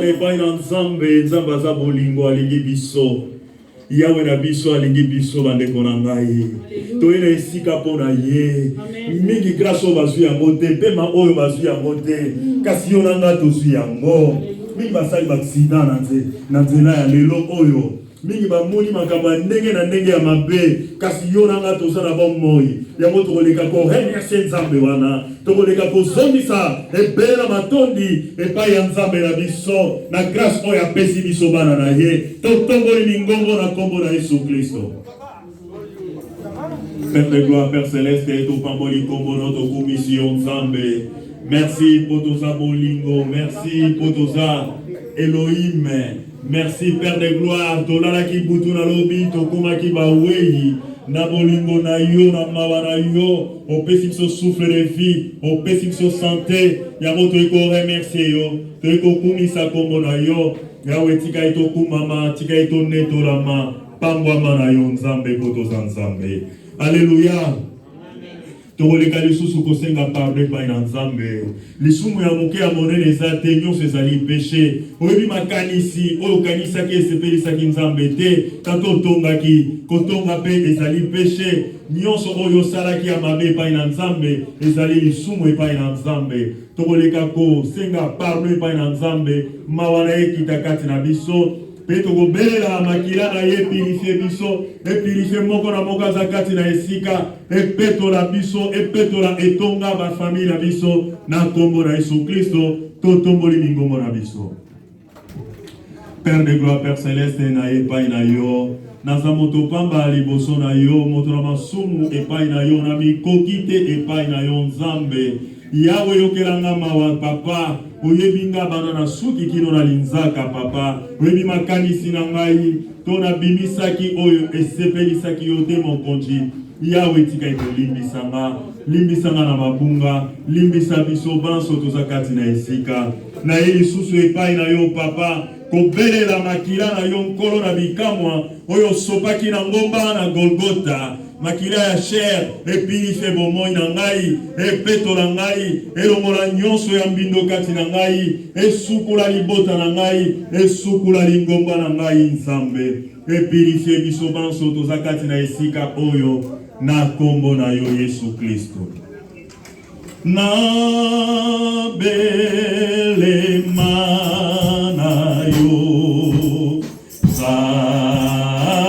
epai na Nzambe, Nzambe aza bolingo alingi biso. Yawe na biso alingi biso bandeko na ngai. Toyena esika pona ye. Mingi grâce o bazwi yango te, pema oyo bazwi yango te. Kasi yo nanga tozwi yango. Mingi basali accident na nzela ya lelo oyo. Mingi bamoni makambo ndenge na ndenge ya mabe, kasi yo nanga tozana bomoi. Yango tokoleka ko remercier Nzambe wana. Tokoleka ko zondisa ebela matondi epai ya Nzambe na biso na grâce oyo apesi biso bana na ye. Totongoli mingongo na kombo na Yesu Kristo. Père de gloire, Père céleste, et tout pamboli kombo notre commission Nzambe. Merci pour tout ça bolingo, merci pour tout ça Elohim. Merci Père de gloire, tolala ki butu na lobi, tokuma ki bawei, na bolingo na yo, na mawa na yo, opesi biso souffle de vie, opesi biso santé, yango toiko remercier yo, toiko kumisa kombo na yo, yawe tika ito kumama, tika ito netolama, pambwama na yo Nzambe poto za Nzambe. Alléluia. Tokoleka lisusu kosenga pardon pa na Nzambe. Lisumu ya moke ya monene ezate nyonso ezali péché. Oyebi makanisi oyo kanisaki esepelisaki Nzambe te. Tanto tongaki kotonga pe ezali péché. Nyonso oyo salaki ya mabe pa na Nzambe ezali lisumu epai na Nzambe. Tokoleka kosenga pardon pa na Nzambe. Mawana ekita kati na biso. Peto go belela makila na ye purifier biso e purifier moko na moko zakati na esika e peto la biso e peto la etonga ba famille na biso na kombo na Yesu Kristo totomboli mingongo na biso. Père de gloire, Père céleste na epai na yo naza moto pamba liboso na yo moto na masumu epai na yo na mikokite epai na yo Nzambe yawe yokelanga mawa papa oyebinga bana na suki kino na linzaka papa oyebi makanisi na ngai to na bimisaki oyo esepelisaki yo te mokonzi yawe tika ito limbisanga na mabunga limbisa biso banso tozakati na esika na ye lisusu epai na yo papa kobelela makila na yo nkolo na bikamwa oyo sopaki na ngomba na Golgota makila ya chair epinife bomoi na ngai epetola ngai elongola nyonso ya mbindo kati na ngai esukula libota na ngai esukula lingomba na ngai Nzambe epinife biso banso tozakati na esika oyo na kombo na yo Yesu Kristo na belema na yo Nzambe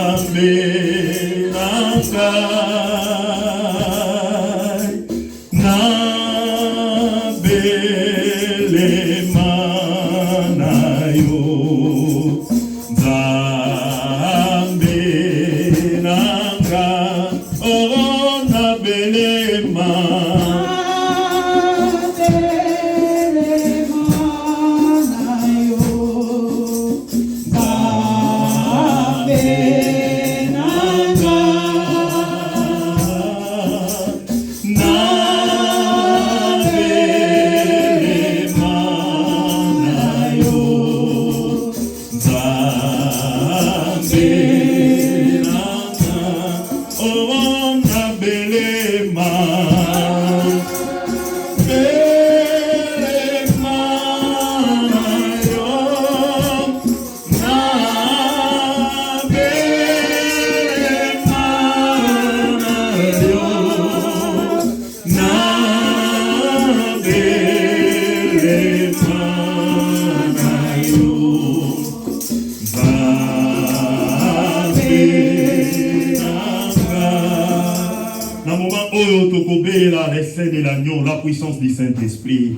de l'agneau, la puissance du Saint-Esprit.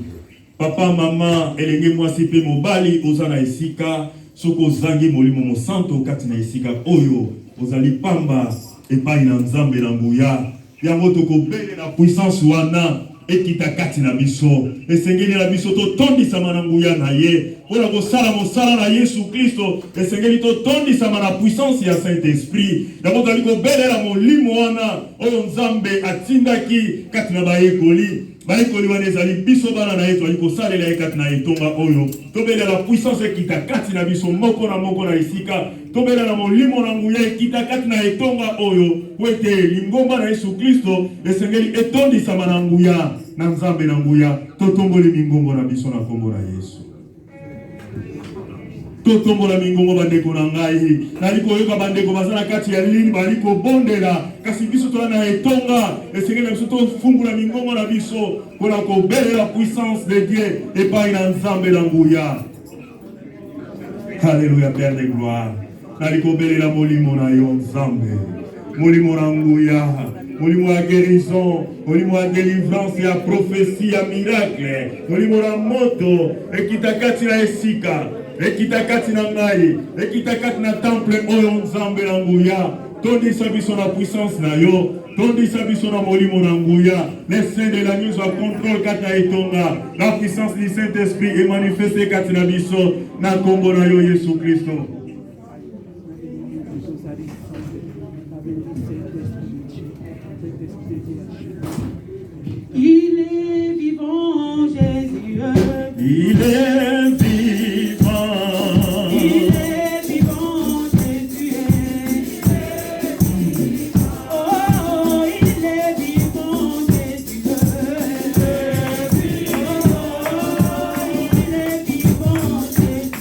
Papa, maman, elenge mwasi pe mobali, ozana esika, soko zangi molimo mo santo kati na esika oyo, ozali pamba, epai na Nzambe na nguya. Yango tokobele na puissance wana, ekita kati na biso. Esengeli na biso to tondi sama na nguya na ye. Ola ko sala mo sala na Yesu Kristo, esengeli to tondi sama na puissance ya Saint-Esprit. Yango tali ko bele na molimo wana, oyo Nzambe atindaki kati na bayekoli. Bayekoli wana ezali biso bana na yetu aliko salela kati na etonga oyo. Tobele la puissance ekita kati na biso moko na esika. Tobele na molimo na nguya ekita kati na etonga oyo. Wete lingomba na Yesu Kristo, esengeli etondi sama na nguya. Na Nzambe na nguya, totomboli mingombo na biso na kombo na Yesu. totombola mingongo bandeko na ngai naliko yoka bandeko bazana kati ya ligne baliko bondela kasi biso to na etonga esengeli biso to fungula mingongo na biso pona ko belle la puissance de Dieu et pas une nzambe la nguya. Alléluia, Père de gloire. Naliko belle la molimo na yo nzambe molimo na nguya molimo ya guérison, molimo ya délivrance, ya prophétie, ya miracle, molimo na moto ekitakati na esika ekitakati na ngai ekitakati na temple oyo nzambe na nguya tondisa biso na puissance na yo tondisa biso na molimo na nguya les saints de la nuit soit contrôle kati na etonga la puissance du Saint-Esprit est manifestée kati na biso na kombo na yo Yesu Kristo. Il est vivant, Jésus. Il est vivant. Il est vivant, Jésus. Oh, il est vivant, Jésus. Oh, il est vivant, Jésus.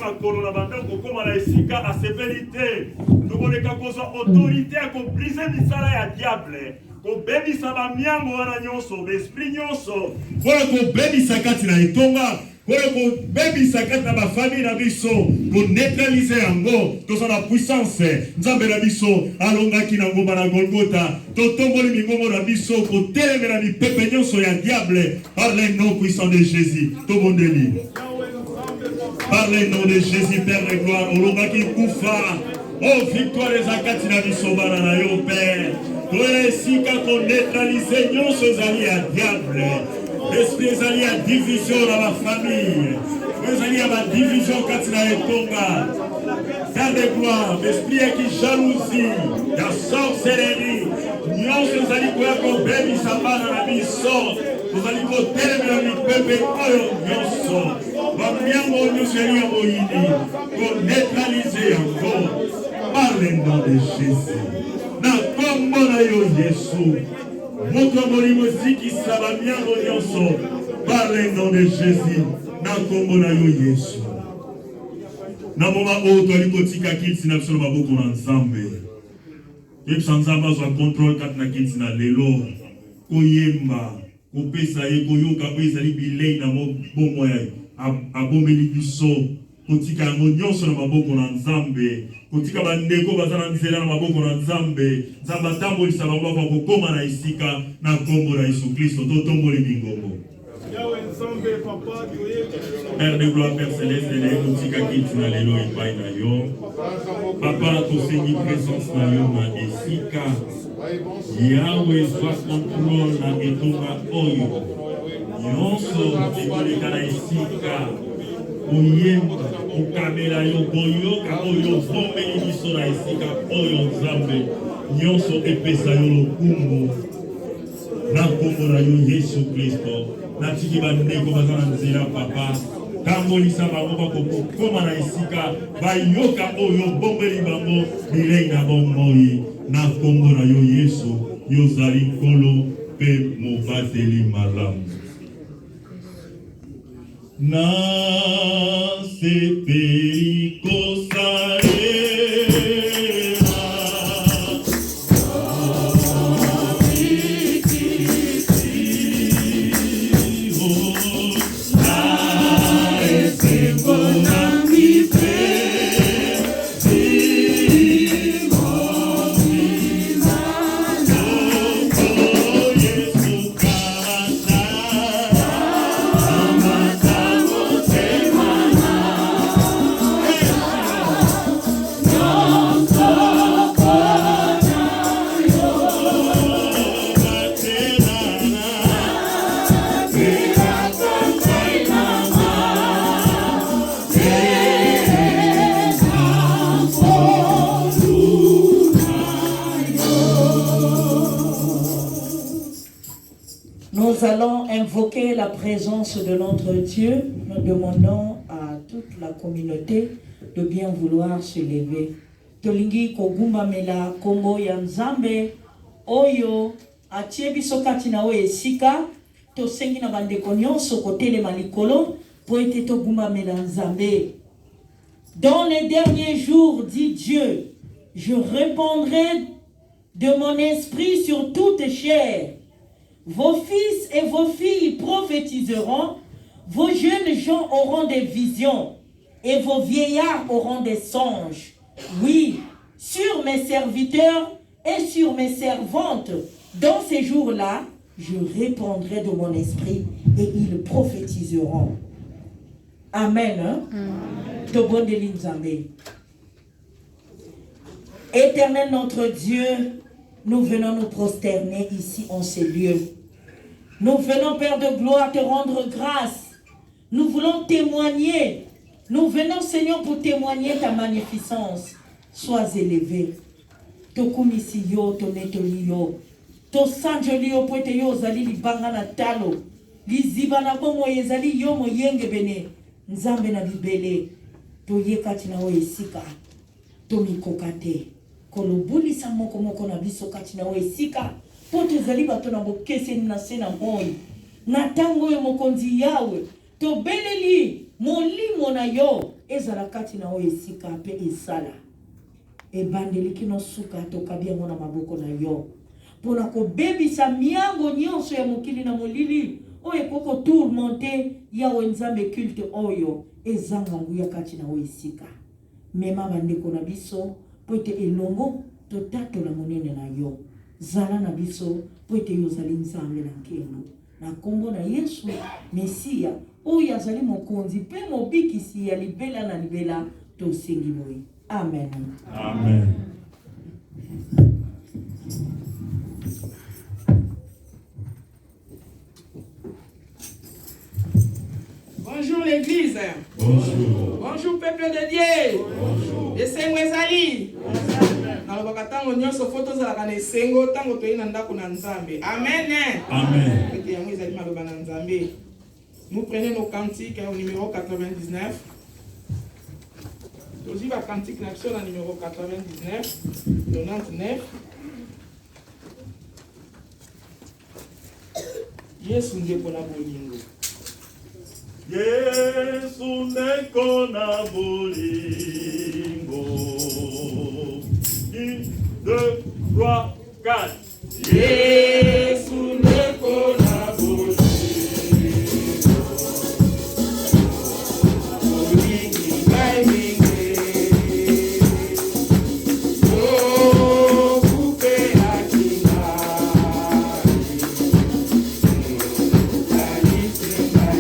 makolo na bandeko koma na esika asepelite. Tokoleka kozwa autorité ya kobrize misala ya diable. Kobebisa bamiango wana nyonso, besprit nyonso. Kola kobebisa kati na etonga. Kola kobebisa kati na bafamille na biso. Ko neutraliser yango. Toza na puissance. Nzambe na biso alongaki na ngomba na Golgotha. Totomboli mingongo na biso. Kotelemela mipepe nyonso ya diable. Par le nom puissant de Jésus. Tobondeli. Par le nom de Jésus, Père de gloire. Olongaki kufa. Oh, victoire des akati na biso bana na yo, Père. Toye sika ko neutraliser nyonso ezali ya diable. Esprit ezali ya division na ba famille. Ezali ya ba division kati na etonga. Père de gloire, esprit ya ki jalousie, ya sorcellerie. Nyonso ezali koya ko bebisa bana na biso. Tozali ko telemela mipepe oyo nyonso. Bamiango nyonso ezali ya moyini. Ko neutraliser yango. Par le nom de Jésus. Na kombo na yo Yesu. Moto molimo zikisa bamiango nyonso. Par le nom de Jésus. Na kombo na yo Yesu. Na moma oyo toali kotika kiti na biso na maboko na Nzambe. Yebisa Nzambe azwa contrôle kati na kiti na lelo. Koyemba, kopesa ye koyoka po ezali bilei na bomo ya abomeli biso. Kotika yango nyonso na maboko na Nzambe. Kotika bandeko baza na nzela na maboko na Nzambe. Nzambe atambolisa bango pa kokoma na esika na kombo na Yesu Kristo. Totomboli mingongo. Père de gloire, Père céleste, kotika kiti na lelo epai na yo. Papa, tosengi présence na yo na esika. Yahweh zwa contrôle na etonga oyo. Nyonso ekoleka na esika. Oyemba, okamela yo, boyoka oyo, bombeli biso na esika oyo Nzambe. Nyonso epesa yo lokumu. Na kombo na yo Yesu Kristo. Natiki bandeko baza na nzela papa. Tambolisa bango bakokoma na esika. Bayoka oyo, bombeli bango, bilei na bomoi. Na kombo na yo Yesu, yozali nkolo pe mobateli malamu. Na sepeli kosarela na esengo na mipe Nous allons invoquer la présence de notre Dieu. Nous demandons à toute la communauté de bien vouloir se lever. Tolingi kogumba mela kombo ya Nzambe oyo atie biso kati na oyo esika tosengi na bandeko nyonso kotelema likolo po ete togumba mela Nzambe. Dans les derniers jours, dit Dieu, je répandrai de mon esprit sur toute chair. Vos fils et vos filles prophétiseront, vos jeunes gens auront des visions, et vos vieillards auront des songes. Oui, sur mes serviteurs et sur mes servantes, dans ces jours-là, je répandrai de mon esprit, et ils prophétiseront. Amen. Éternel notre Dieu, nous venons nous prosterner ici en ces lieux. Nous venons, Père de gloire, te rendre grâce. Nous voulons témoigner. Nous venons, Seigneur, pour témoigner ta magnificence. Sois élevé. Tokumisi yo, tonetoli yo. Tosanjoli yo, poete yo, zali li banga na talo. Li ziba na bongo yezali yo mo yenge bene. Nzambe na bibele. Toyekati na o esika. Tomikokate. Kolobulisa moko moko na biso kati na o esika. Pote zali bato na bokese na sena moi. Na tango yo mokonzi yawe. To beleli molimo na yo ezala kati na oyo esika mpe esala ebandeli kino suka tokabi yango na maboko na yo mpona kobebisa miango nyonso ya mokili na molili oyo ekoko tourmente yawe nzambe culte oyo ezanga nguya kati na oyo esika mema bandeko na biso po ete elongo totatola monene na yo zala na biso po ete yo ozali nzambe na nkendo na kombo na Yesu Mesia oyo azali mokonzi mpe mobikisi ya libela na libela tosengi boye amen. Amen. Bonjour l'église. Bonjour. Bonjour peuple de Dieu. Bonjour. Esengo ezali. Nalobaka tango nyonso foto zalaka na esengo tango toyi na ndako na Nzambe. Amen. Amen. Ete yango ezali maloba na Nzambe. Nous prenons nos cantiques au numéro 99. Tozi ba cantique na biso na numéro 99, 99. Yesu ndeko na bolingo. Yesu ndeko na bolingo. 1, 2, 3, 4. Yesu ndeko na bolingo. Bolingi ngai mingi. Oh, kupe akingai. Alisi ngai.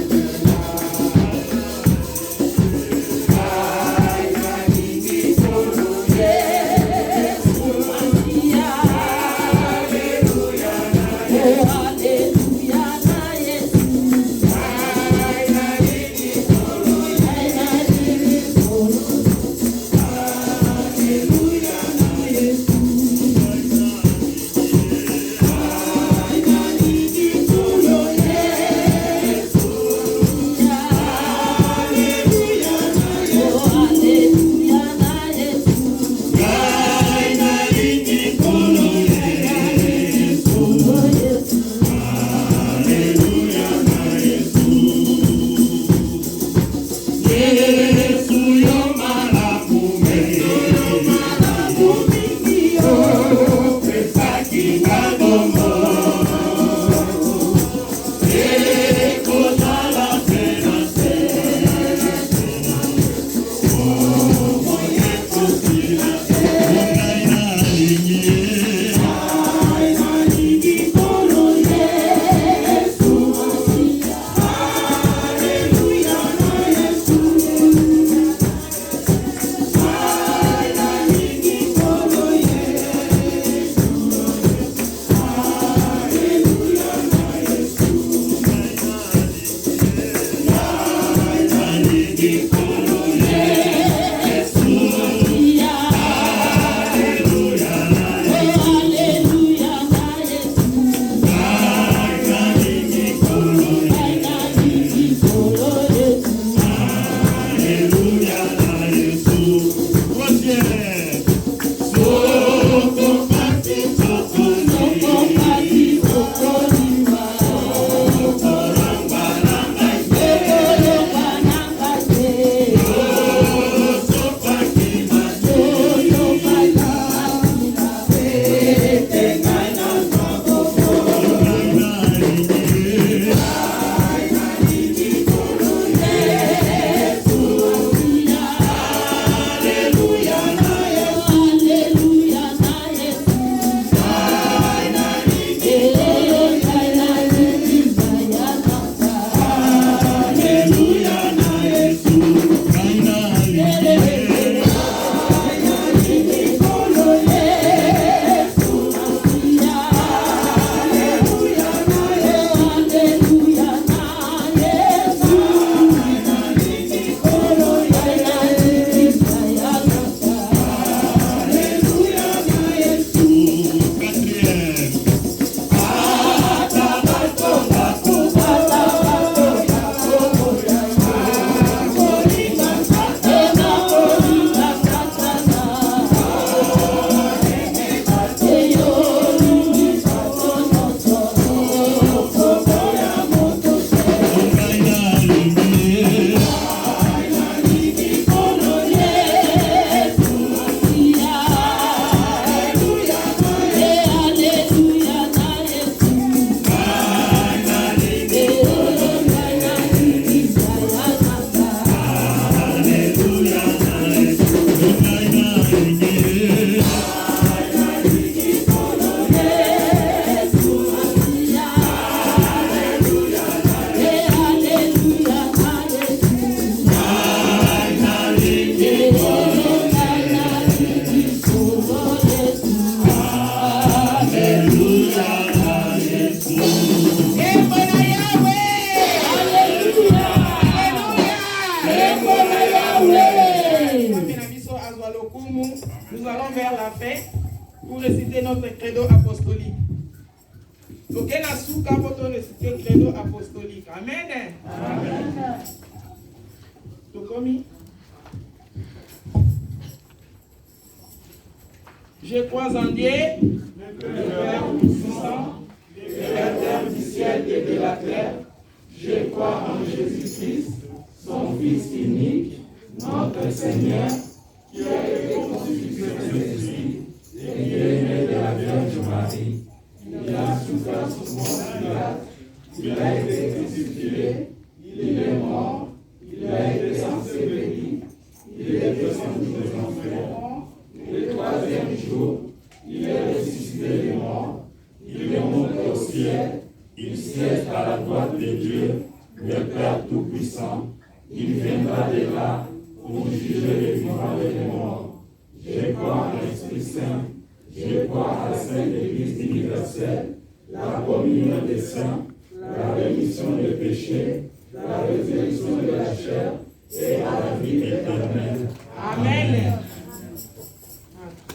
nous allons vers la fin pour réciter notre credo apostolique. Donc, on a souka pour réciter le credo apostolique. Amen. Amen. Je crois en Dieu, le Père Tout-Puissant, Créateur du ciel et de la terre. Je crois en Jésus-Christ, son Fils unique, notre Seigneur, qui a été conçu de Jésus et qui est né de la Vierge Marie. Il a souffert sous mon Pilate, il a été crucifié, il est mort, il a été enseveli, il est descendu des enfers. Le troisième jour, il est ressuscité des morts, il est monté au ciel, il siège à la droite de Dieu, le Père Tout-Puissant. Il viendra de là pour juger les vivants et les morts. Je crois en l'Esprit Saint, je crois à la Sainte Église universelle, la communion des saints, la rémission des péchés, la résurrection de la chair et à la vie éternelle. Amen.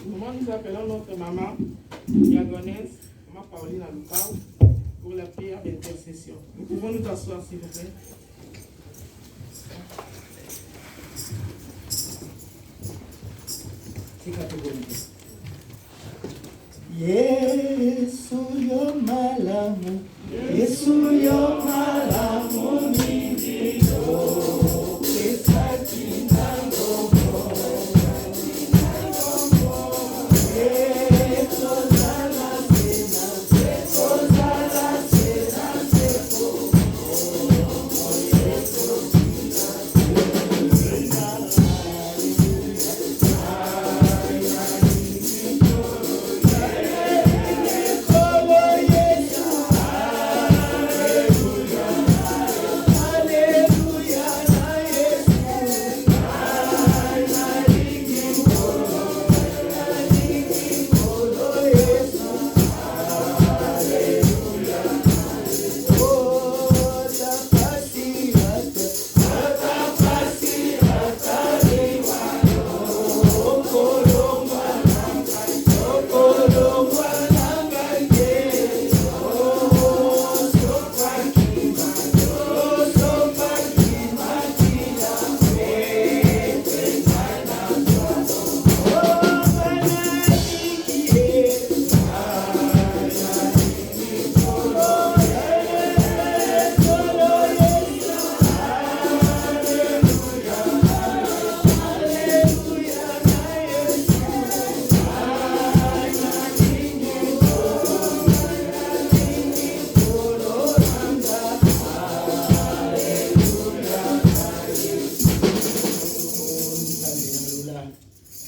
Nous appelons notre maman diagonesse, maman Pauline Alukao, pour la prière d'intercession. Nous pouvons nous asseoir, s'il vous plaît. Yesu yo malamu, Yesu yo malamu mingiyo, Kesaki nangogo.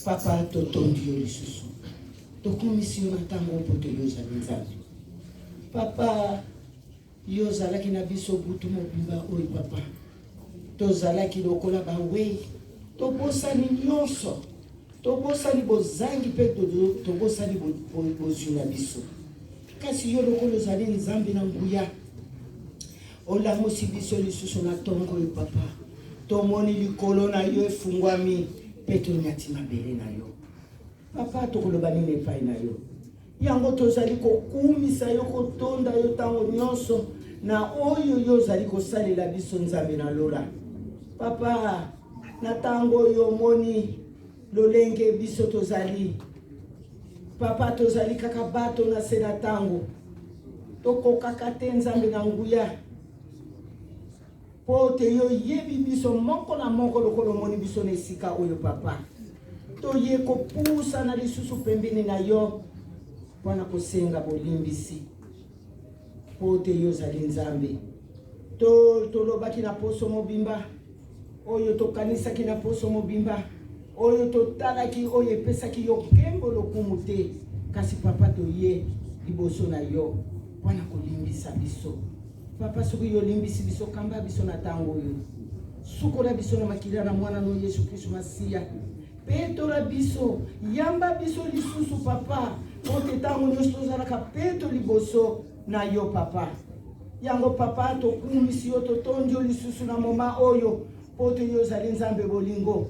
Papa totondi yo lisusu tokomisi yo na ntango mpo toyozala nzambe. Papa yo ozalaki na biso butu mobimba oyo papa tozalaki lokola bawei tobosani nyonso tobosani bozangi mpe tobosani bozwi na biso kasi yo lokola ozali nzambe na nguya olamusi biso lisusu na ntongo oyo papa tomoni likolo na yo efungwami mpe tonyati mabele na yo papa tokoloba nini epai na yo yango tozali kokumisa yo kotonda yo ntango nyonso na oyo yo ozali kosalela biso nzambe na lola papa na ntango oyo omoni lolenge biso tozali papa tozali kaka bato na se na ntango tokokaka te nzambe na nguya po te yo yebi biso moko na moko lokolo omoni biso na esika oyo papa toye kopusa na lisusu pembeni na yo mpona kosenga bolimbisi po te yo ozali nzambe tolobaki na poso mobimba oyo tokanisaki na poso mobimba oyo totalaki oyo epesaki yo nkembo lokumu te kasi papa toye liboso na yo mpona kolimbisa biso papa soki yo limbisi biso kamba biso na ntango oyo sukola biso na makila na mwana no Yesu Kristo Masiya petola biso yamba biso lisusu papa ote ntango nyonso tozalaka peto liboso na yo papa yango papa tokumisi yo totondi yo lisusu na moma oyo po te yo ozali nzambe bolingo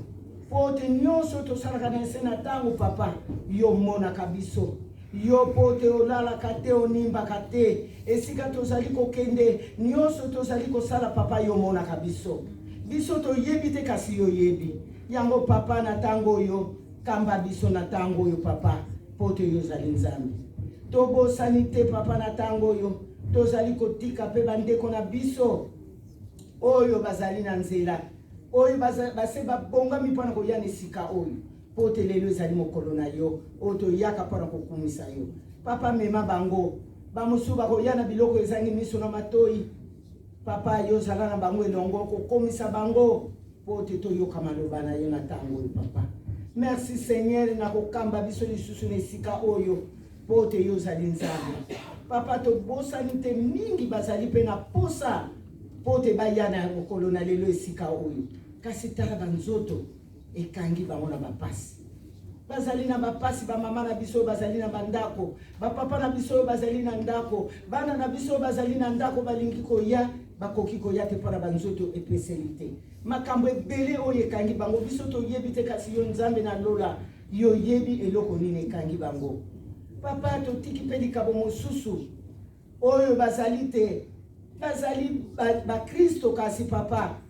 pote nyonso tosalaka na nse na ntango papa yo monaka biso yo pote olalaka te onimbaka te esika tozali kokende nyonso tozali kosala papa yo monaka biso biso toyebi te kasi yo yebi yango papa na ntango oyo kamba biso na ntango oyo papa pote yo ozali nzambe tobosani te papa na ntango oyo tozali kotika mpe bandeko na biso oyo bazali na nzela oyo base babongami mpona koya na esika oyo pote lelo ezali mokolo na yo oyo toyaka mpona kokumisa yo papa mema bango bamosusu bakoya na biloko ezangi miso na matoi papa yo ozala na bango elongo kokomisa bango pote toyoka maloba na yo na ntango oyo papa merci seigneur na kokamba biso lisusu na esika oyo pote yo ozali nzambe papa tobosani te mingi bazali mpe na posa pote baya na mokolo na lelo esika oyo kasi tala banzoto ekangi bango na bapasi bazali na bapasi bamama na biso bazali na bandako bapapa na biso bazali na ndako bana na biso bazali na ndako balingi koya bakoki koya te mpona banzoto epeseli te makambo ebele oyo ekangi bango biso toyebi te kasi yo nzambe na lola yo yebi eloko nini ekangi bango papa totiki mpe likabo mosusu oyo bazali te bazali bakristo kasi papa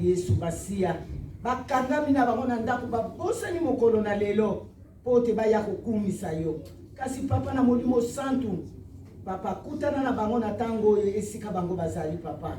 yesu basiya bakangami na bango na ndako babosani mokolo na lelo pote baya kokumisa yo kasi papa na molimo santu papa kutana na bango na ntango oyo esika bango bazali papa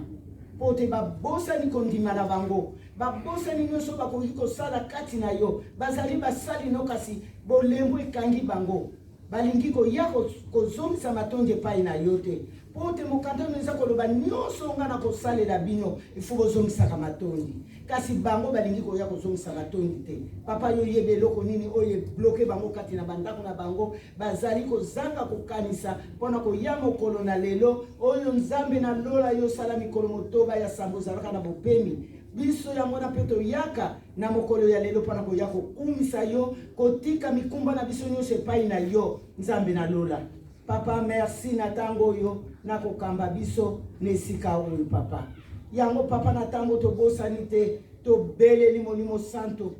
pote babosani kondima na bango babosani nyonso bakoki kosala kati na yo bazali basali no kasi bolembo ekangi bango balingi koya kozongisa matondi epai na yo te pote mokanda oyo eza koloba nyonso nga na kosalela bino ifo bozongisaka matondi kasi bango balingi koya kozongisa matondi te papa yo yeba eloko nini oyo ebloke bango kati na bandako na bango bazali kozanga kokanisa mpona koya mokolo na lelo oyo nzambe na lola yo osala mikolo motoba ya sambo ozalaka na bopemi biso yango na mpe toyaka na mokolo ya lelo mpona koya kokumisa yo kotika mikumba na biso nyonso epai na yo nzambe na lola papa merci na ntango oyo na kokamba biso na esika oyo papa yango papa na ntango tobosani te tobeleli molimo santo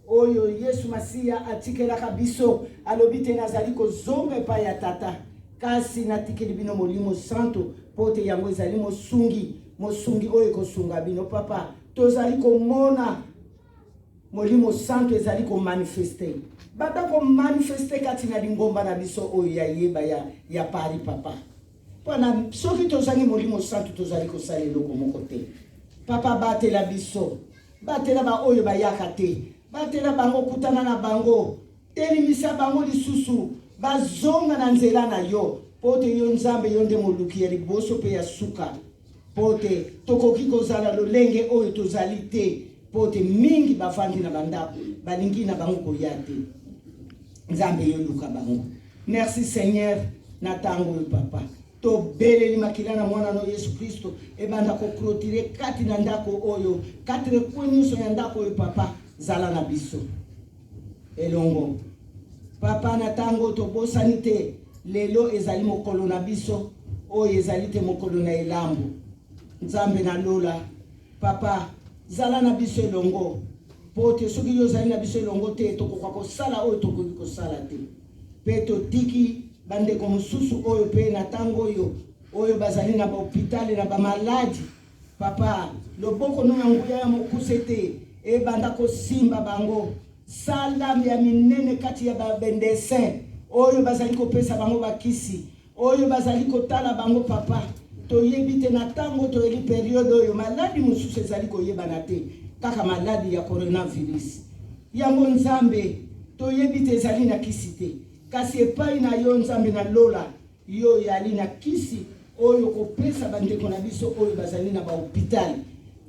oyo yesu masiya atikelaka biso alobi te nazali kozonga epai ya tata kasi natikeli bino molimo santo pote yango ezali mosungi oyo ekosunga bino papa tozali komona molimo santo ezali komanifeste bata komanifeste kati na lingomba na biso oyo ya yeba ya pari papa mpona soki tozangi molimo santo tozali kosala eloko moko te papa batela biso batela baoyo bayaka te batela bango kutana na bango telimisa bango lisusu bazonga na nzela na yo pote yo nzambe yo nde moluki ya liboso mpe ya suka pote tokoki kozala lolenge oyo tozali te pote mingi bafandi na bandako balingi na bango koya te nzambe yo luka bango merci seigneur na ntango oyo papa tobeleli makila na mwana no yesu kristo ebanda koklotire kati na ndako oyo kati rekwe nyonso ya ndako oyo papa zala na biso elongo papa na ntango tobosani te lelo ezali mokolo na biso oyo ezali te mokolo na elambo nzambe na lola papa zala na biso elongo pote soki yo ozali na biso elongo te tokoka kosala oyo tokoki kosala te mpe totiki bandeko mosusu oyo mpe na ntango oyo bazali na bahopitale na bamaladi papa loboko no ya nguya ya mokuse te ebanda kosimba bango sala ya minene kati ya babendesin oyo bazali kopesa bango bakisi oyo bazali kotala bango papa toyebi te na ntango toyeli periode oyo maladi mosusu ezali koyebana te kaka maladi ya coronavirus yango nzambe toyebi te ezali na kisi te kasi epai na yo nzambe na lola yo yali na kisi oyo kopesa bandeko na biso oyo bazali na bahopitale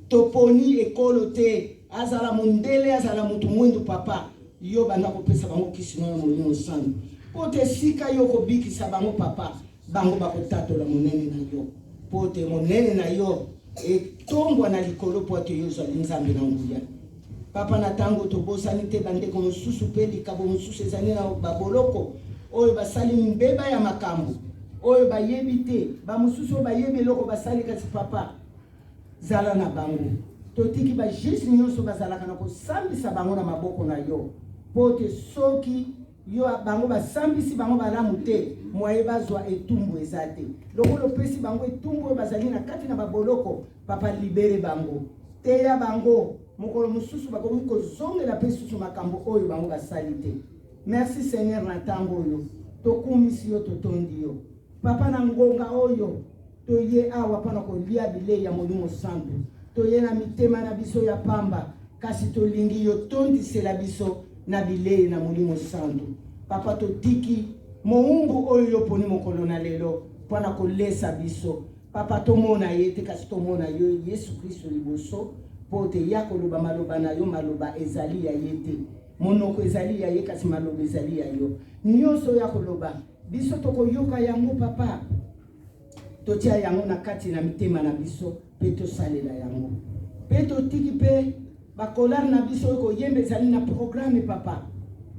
toponi ekolo te azala mondele azala mutu mwindu papa yo banda kopesa bango kisi na molimo santo pote sika yo kobikisa bango papa bango bakotatola monene na yo pote monene na yo etongwa na likolo pote yo zali nzambe na nguya papa na ntango tobosani te bandeko mosusu mpe likabo mosusu ezali na baboloko oyo basali mbeba ya makambo oyo bayebi te bamosusu oyo bayebi eloko basali kasi papa zala na bango totiki ba juste nyonso bazalaka na kosambisa bango na maboko na yo pote soki yo bango basambisi bango balamu te moye bazwa etumbu eza te lokolo pesi bango etumbu bazali na kati na baboloko papa libere bango teya bango mokolo mosusu bakomi kozongela pe susu makambo oyo bango basali te. Merci Seigneur na ntango oyo tokumisi yo totondi yo papa na ngonga oyo toye awa pana kolia bilei ya Molimo Santo toye na mitema na biso ya pamba kasi tolingi yo tondisela biso na bilei na Molimo Santo papa totiki moumbu oyo yo poni mokolo na lelo pana kolesa biso papa tomona yete kasi tomona yo Yesu Kristo liboso pote ya koloba maloba na yo maloba ezali ya yete monoko ezali ya ye kasi maloba ezali ya yo nyonso ya koloba biso tokoyoka yango papa totia yango na kati na mitema na biso pe tosalela yango pe totiki pe bakolari na biso koyemba ezali na programme papa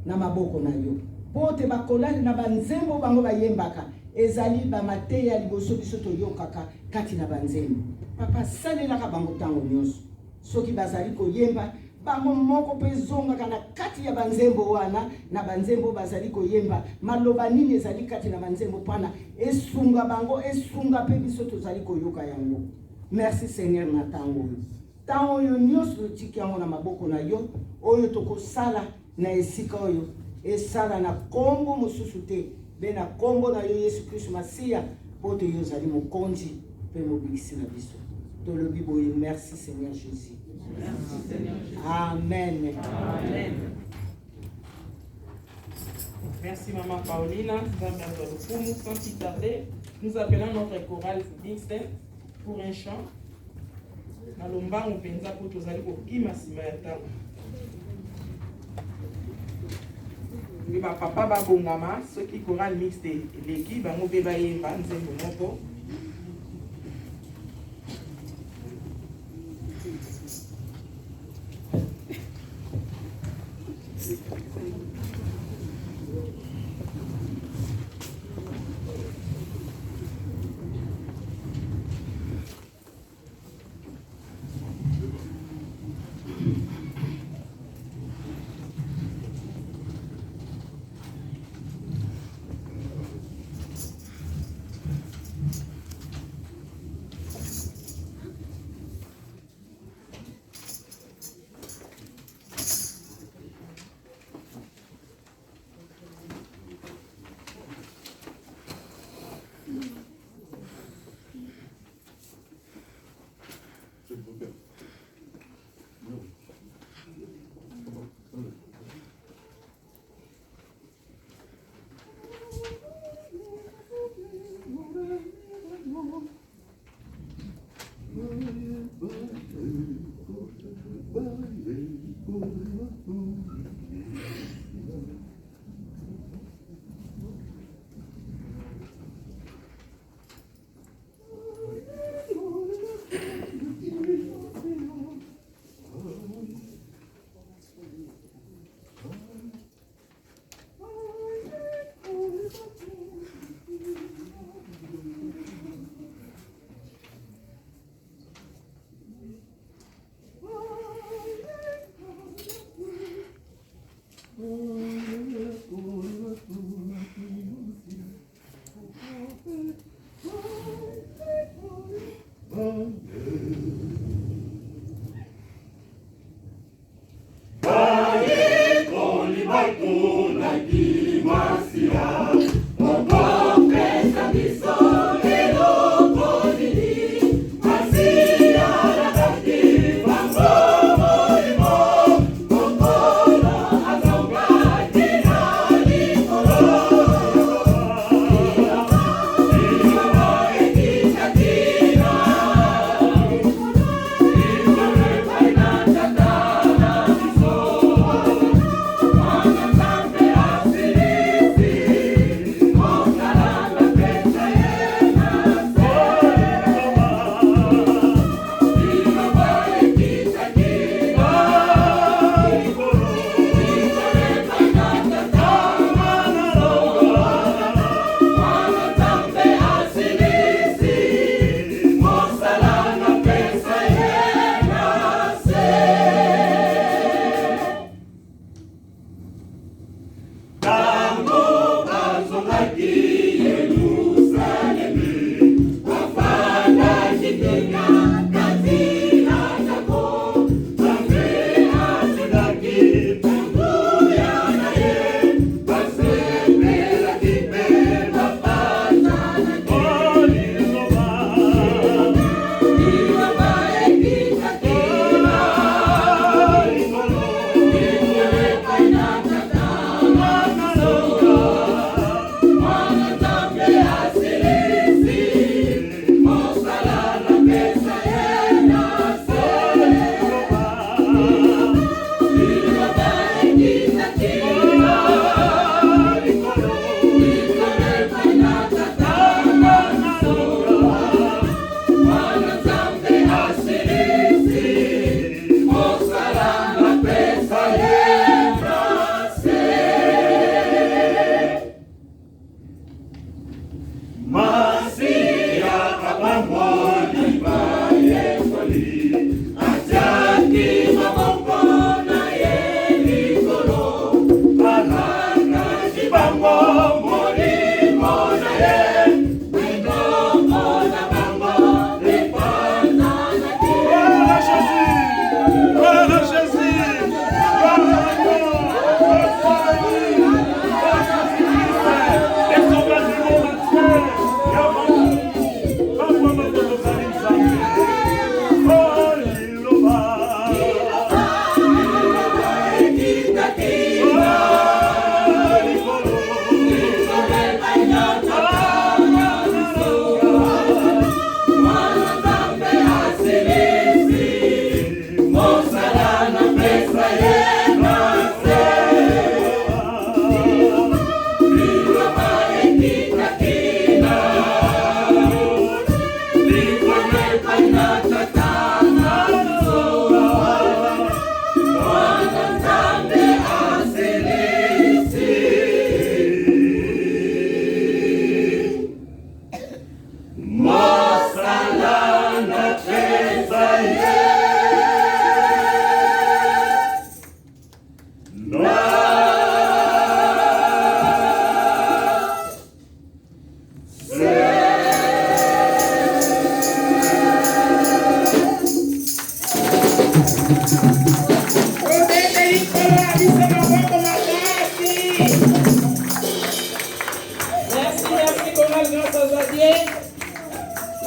na maboko na yo pote bakolari na banzembo bango bayembaka ezali bamateya liboso biso toyokaka kati na banzembo papa salelaka bango ntango nyonso soki bazali koyemba bango moko pe zongaka na kati ya banzembo wana na banzembo bazali koyemba maloba nini ezali kati na banzembo pana esunga bango esunga pe biso tozali koyoka yango. Merci Seigneur na tango tango yo nyonso totiki yango na maboko na yo oyo tokosala na esika oyo esala na kombo mosusu te be na kombo na yo Yesu Kristo Masia pote yo zali mokonzi pe mobikisi na biso tolobi boye. Merci Seigneur Jésus. Merci Seigneur Jésus. Amen. Amen. Merci Maman Paulina. Sans plus tarder, nous appelons notre chorale mixte pour un chant. Nalomba mpenza po tozali kokima sima ya ntango. Ba papa babongama soki chorale mixte eleki bango mpe bayemba nzembo moko.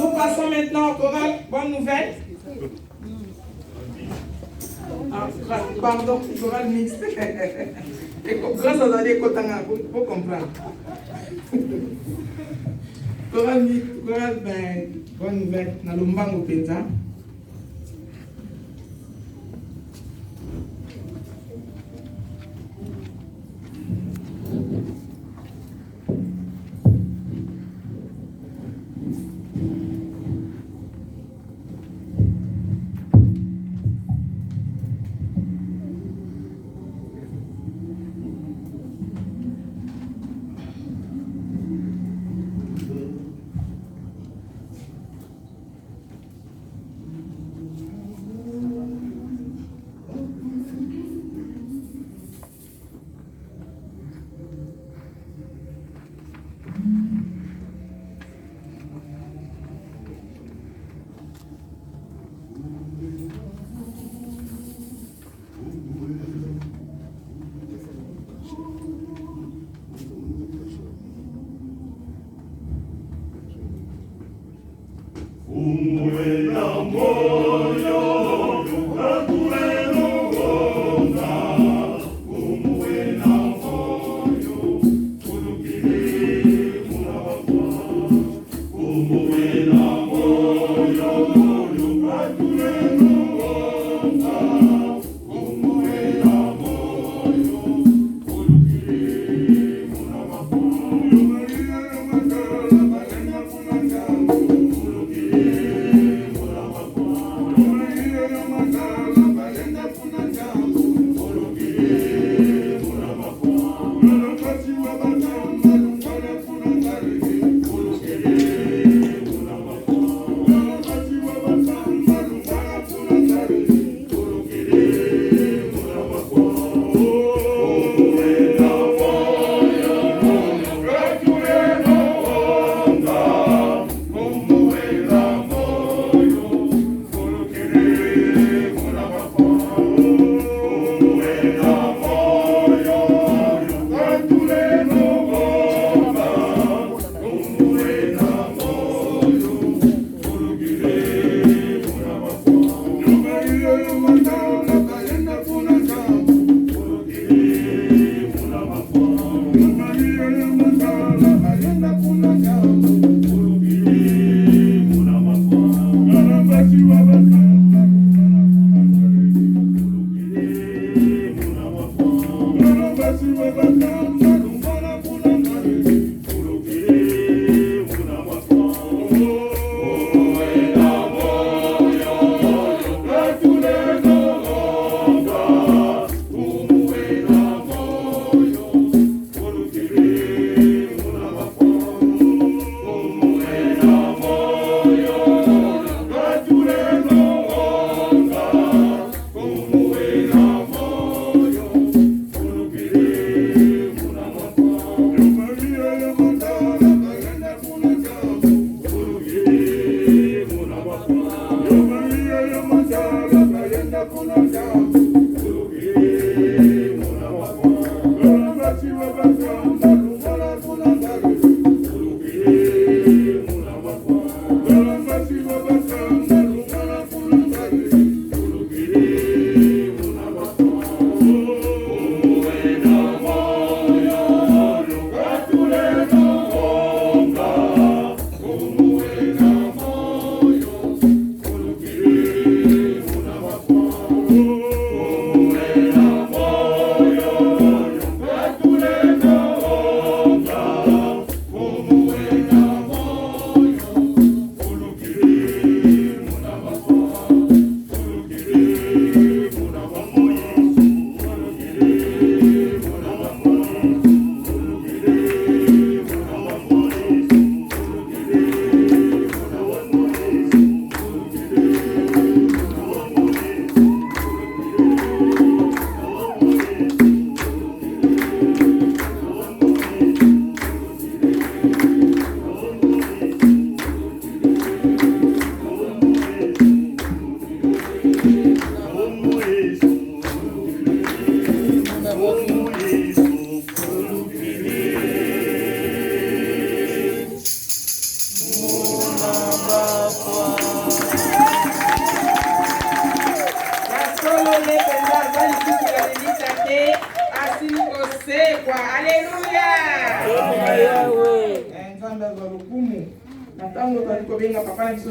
Nous passons maintenant au choral Bonne Nouvelle. Pardon, choral mixte. Grâce à Zadie Kotanga, pour comprendre. Choral mixte, choral Bonne Nouvelle, dans le Mbango Penza.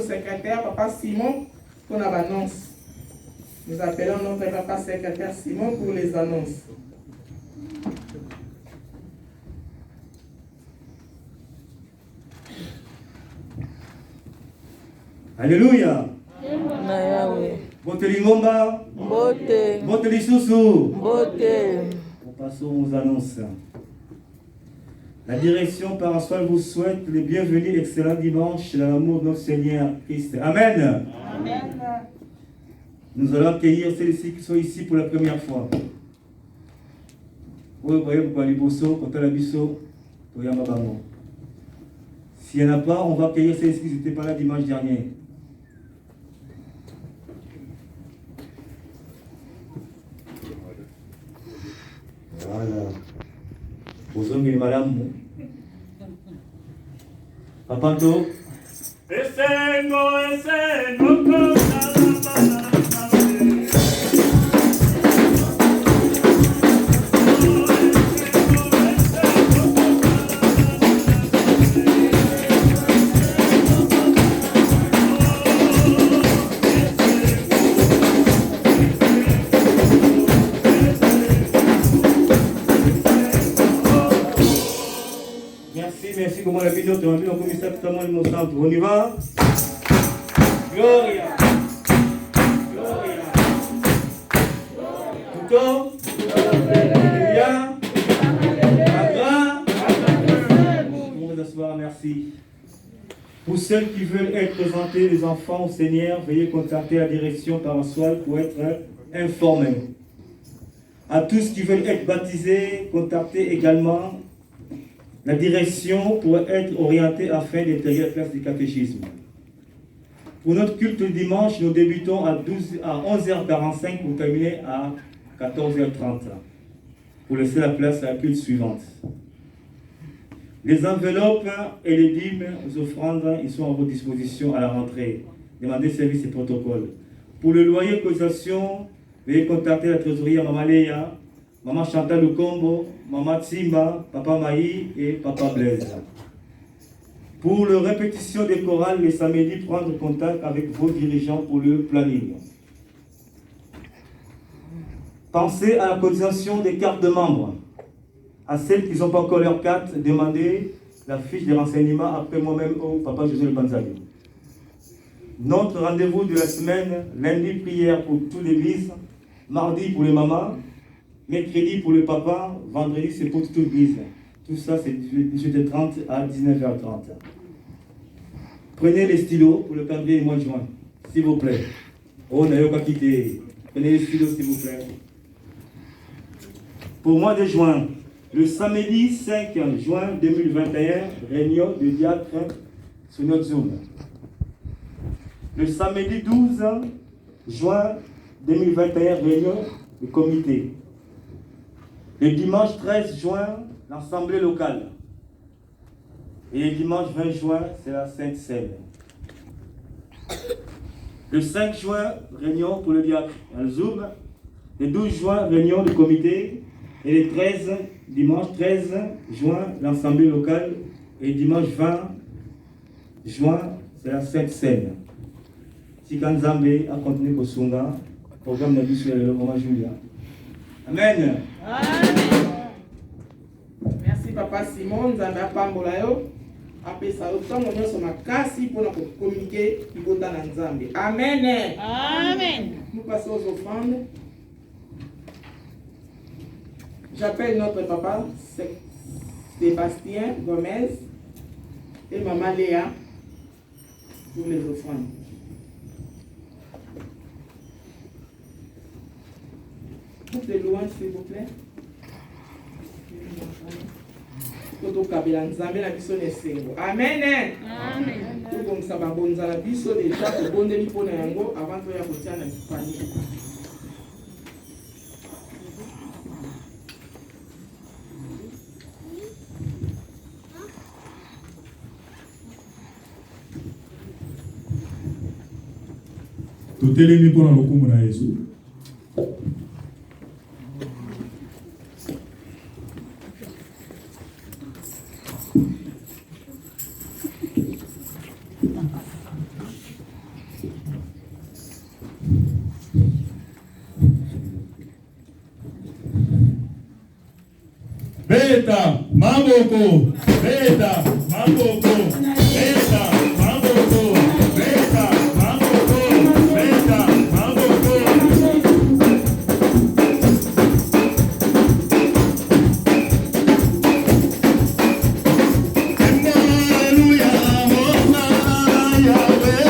Secrétaire, Papa Simon, pour l'annonce. Nous appelons notre Papa Secrétaire Simon pour les annonces. Alléluia. Bote lingomba. Bote lisusu. Nous passons aux annonces. La direction parasol vous souhaite le bienvenu, excellent dimanche dans l'amour de notre Seigneur Christ. Amen. Amen. Nous allons accueillir celles-ci qui sont ici pour la première fois. S'il n'y en a pas, on va accueillir celles-ci qui n'étaient pas là dimanche dernier. Voilà. Uzongi malamu. Papanto. Esengo Merci, comment la vidéo, tu as vu, on commence exactement le mot centre. On y va? Gloria. Gloria. Tuto. Alléluia. Agra. On va s'asseoir, merci. Pour ceux qui veulent être présentés les enfants au Seigneur, veuillez contacter la direction paroissiale pour être informés. À tous qui veulent être baptisés, contactez également la direction pour être orientée afin d'intégrer la classe du catéchisme. Pour notre culte du dimanche, nous débutons à 11h45 pour terminer à 14h30 pour laisser la place à la culte suivante. Les enveloppes et les dîmes aux offrandes, ils sont à votre disposition à la rentrée. Demandez service et protocole. Pour le loyer cotisation, veuillez contacter la trésorière Maman Léa, Maman Chantal Lukombo, Maman Timba, Papa Maï et Papa Blaise. Pour la répétition des chorales les samedis, prendre contact avec vos dirigeants pour le planning. Pensez à la cotisation des cartes de membres. À celles qui n'ont pas encore leur carte, demandez la fiche de renseignement après moi-même au Papa José Le Banzali. Notre rendez-vous de la semaine, lundi prière pour toute l'église, mardi pour les mamans, mercredi pour le papa, vendredi c'est pour toute l'église. Tout ça c'est 18h30 à 19h30. Prenez les stylos pour le calendrier du mois de juin, s'il vous plaît. Oh, n'a pas quitté. Prenez les stylos s'il vous plaît. Pour le mois de juin, le samedi 5 juin 2021, réunion de diacre sur notre Zoom. Le samedi 12 juin 2021, réunion du comité. Le dimanche 13 juin, l'assemblée locale. Et le dimanche 20 juin, c'est la Sainte Seine. Le 5 juin, réunion pour le diacre en Zoom. Le 12 juin, réunion du comité. Et le 13, dimanche 13 juin, l'assemblée locale. Et dimanche 20 juin, c'est la Sainte Seine. Si Kanzambe a continué pour Sunga, programme de sur le moment Julia. Amen. Amen. Merci Papa Simon, Nzamba Pambolayo. Après ça, autant on est sur ma casse pour nous communiquer dans Nzambe. Amen. Amen. Nous passons aux offrandes. J'appelle notre papa Sébastien Gomez et maman Léa pour les offrandes. Toutes les louanges, s'il vous plaît. tokabela nzambe na biso na esengo. Amen. Amen. Tokongisa babonza na biso deja tobondeli mpona yango avant toya kotia na mipani. Tutelemi mpona lokumu na Yesu. Beta, maboko, beta, maboko, beta, maboko, beta, maboko, beta, maboko. Hallelujah, Hosanna, Yahweh.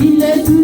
Il est tout,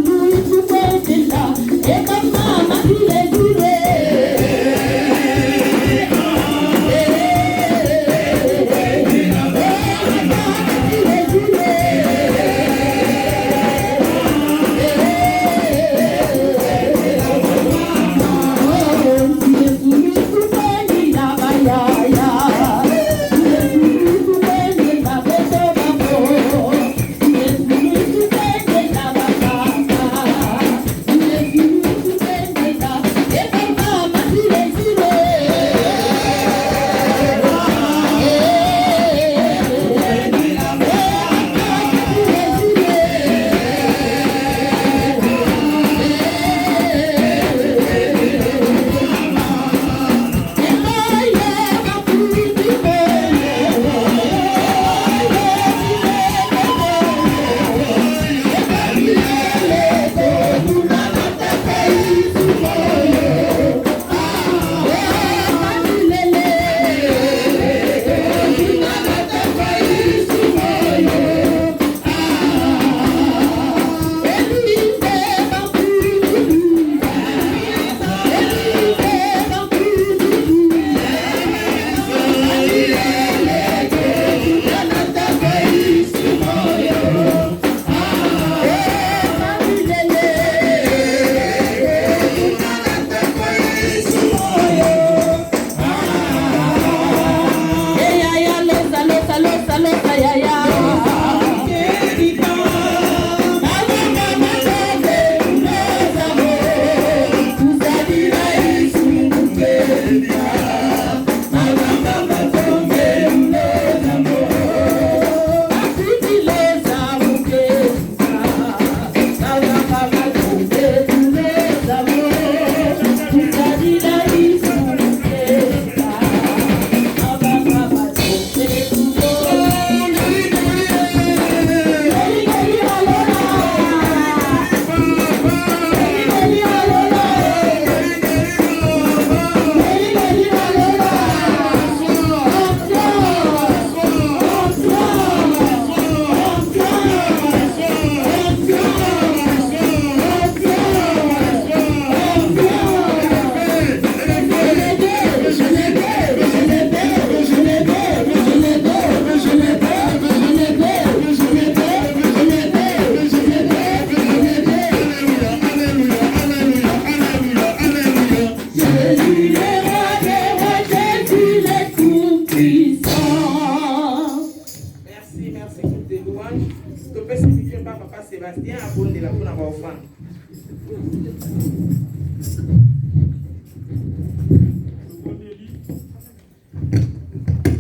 Monsieur Papa Sébastien a bonné la pour avoir offrande.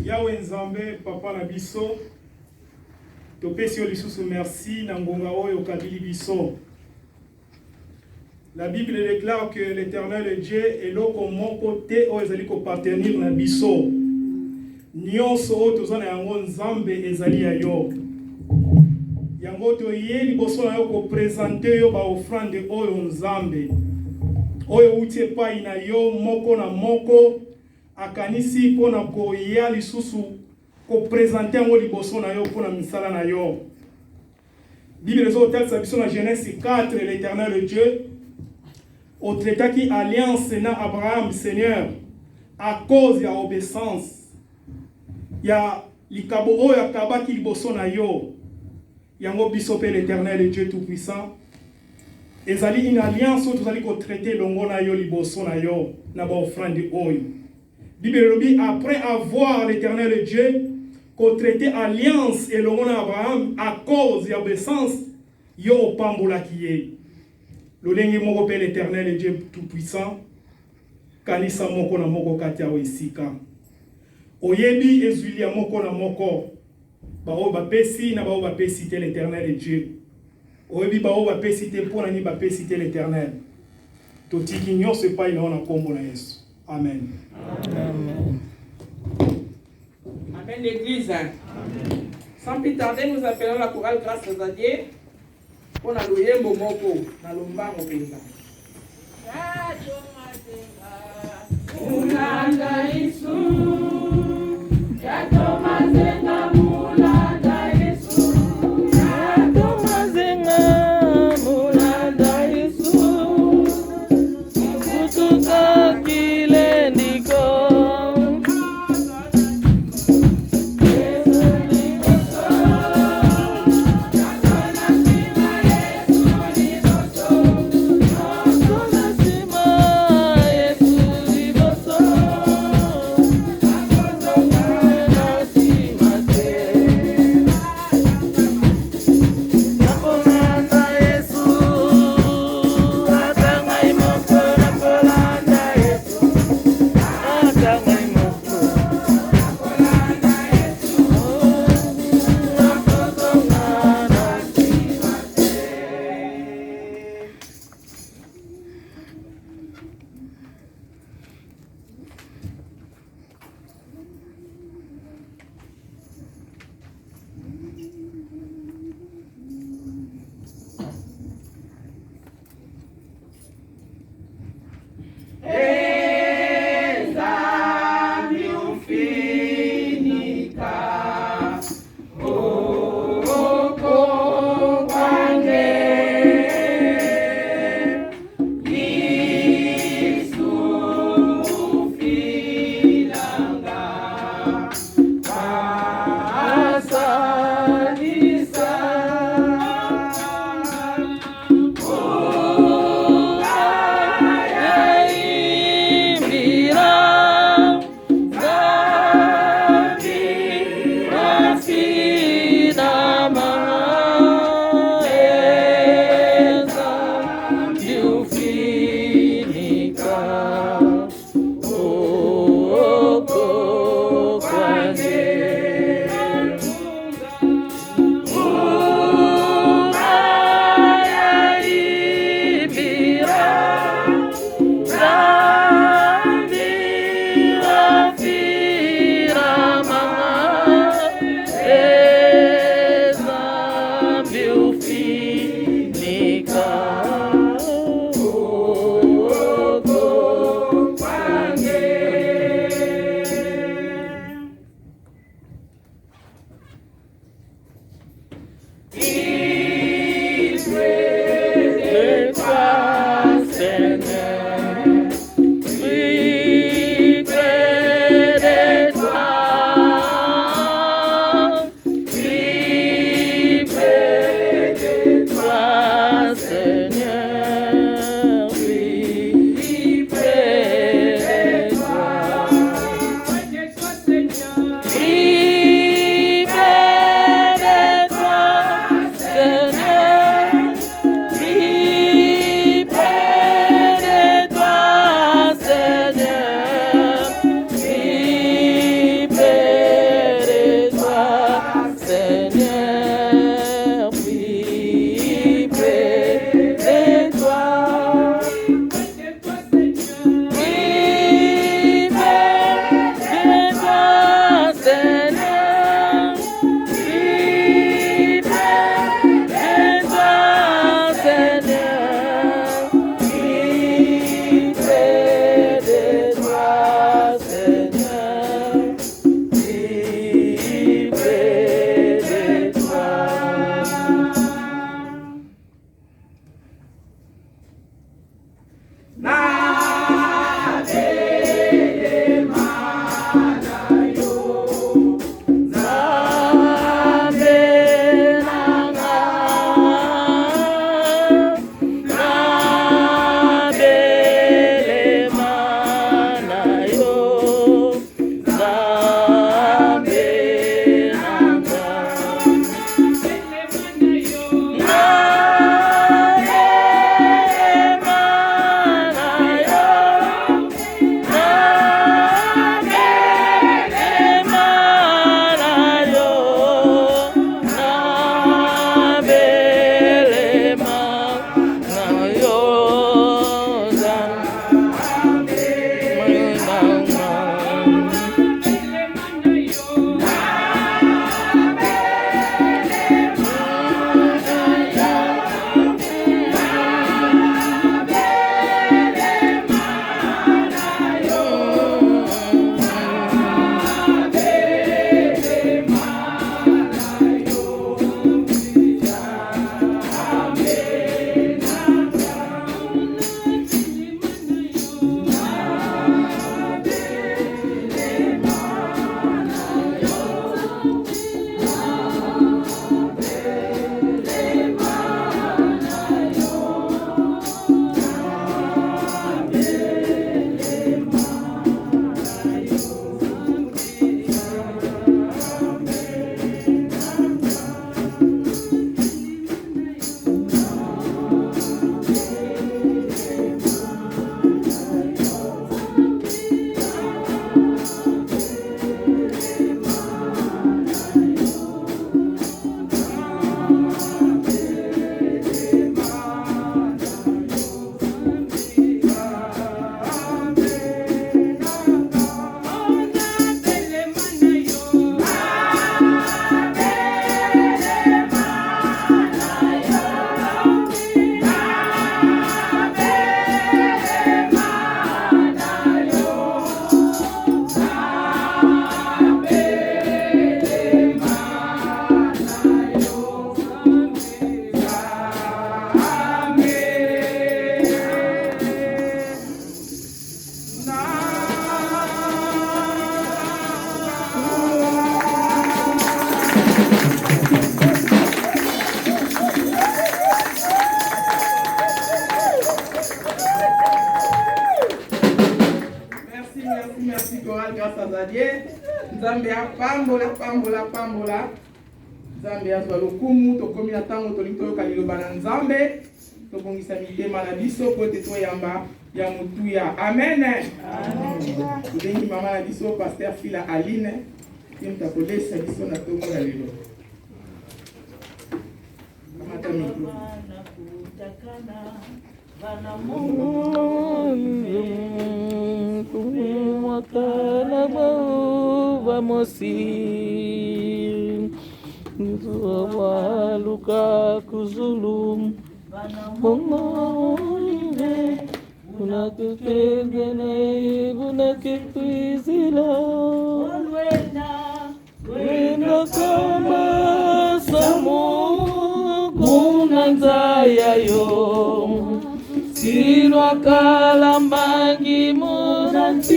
Yahweh Nzambe papa na biso topesi yo lisusu merci na ngonga oyo kabili biso. La Bible déclare que l'Éternel Dieu est loko moko te oyo ezali kopartenir na biso. Nyonso oyo toza na yango Nzambe ezali ya yo. Yango toye liboso na yo kopresente yo ba offrande oyo Nzambe. Oyo uti epai na yo moko na moko akanisi pona koya lisusu kopresente yango liboso na yo pona misala na yo. Bible ezotalisa biso na Genèse 4, l'Éternel Dieu otretaki alliance na Abraham Seigneur à cause ya obéissance ya likabo oyo akabaki liboso na yo. Yango biso pe l'Éternel Dieu tout-puissant ezali une alliance oyo tozali kotraite longo na yo liboso na yo na ba offrande oyo. Bible lobi après avoir l'Éternel Dieu kotraite alliance elongo na Abraham à cause ya obéissance yo opambolaki ye. Lolenge moko pe l'Éternel Dieu tout-puissant kanisa moko na moko kati ya esika. Oyebi ezwili ya moko na moko bao bapesi na bao bapesi te l'Éternel Dieu. Oyebi bao bapesi te pona ni bapesi te l'Éternel. Totiki nyonso epai na ona kombo na Yesu. Amen. Amen. Amen l'église. Sans plus tarder, nous appelons la chorale grâce à Dieu pour la loyembo moko na lombango penza. Mulanda Yesu, yato mazenga mulanda Yesu, yato mazenga mulanda Yesu, kutuka kile ndiko. Seigneur. bazadie nzambe apambola pambola pambola nzambe azwa lokumu tokomi na ntango tolingi toyoka liloba na nzambe tobongisa mitema na biso po ete toyamba ya motuya amen tobengi mama na biso paster Fila Aline ye moto akolesa biso na ntongo ya lelo kamata mikro Luka kuzulum wena kama samu kunanzaya yo silwa kalambangi munantizazo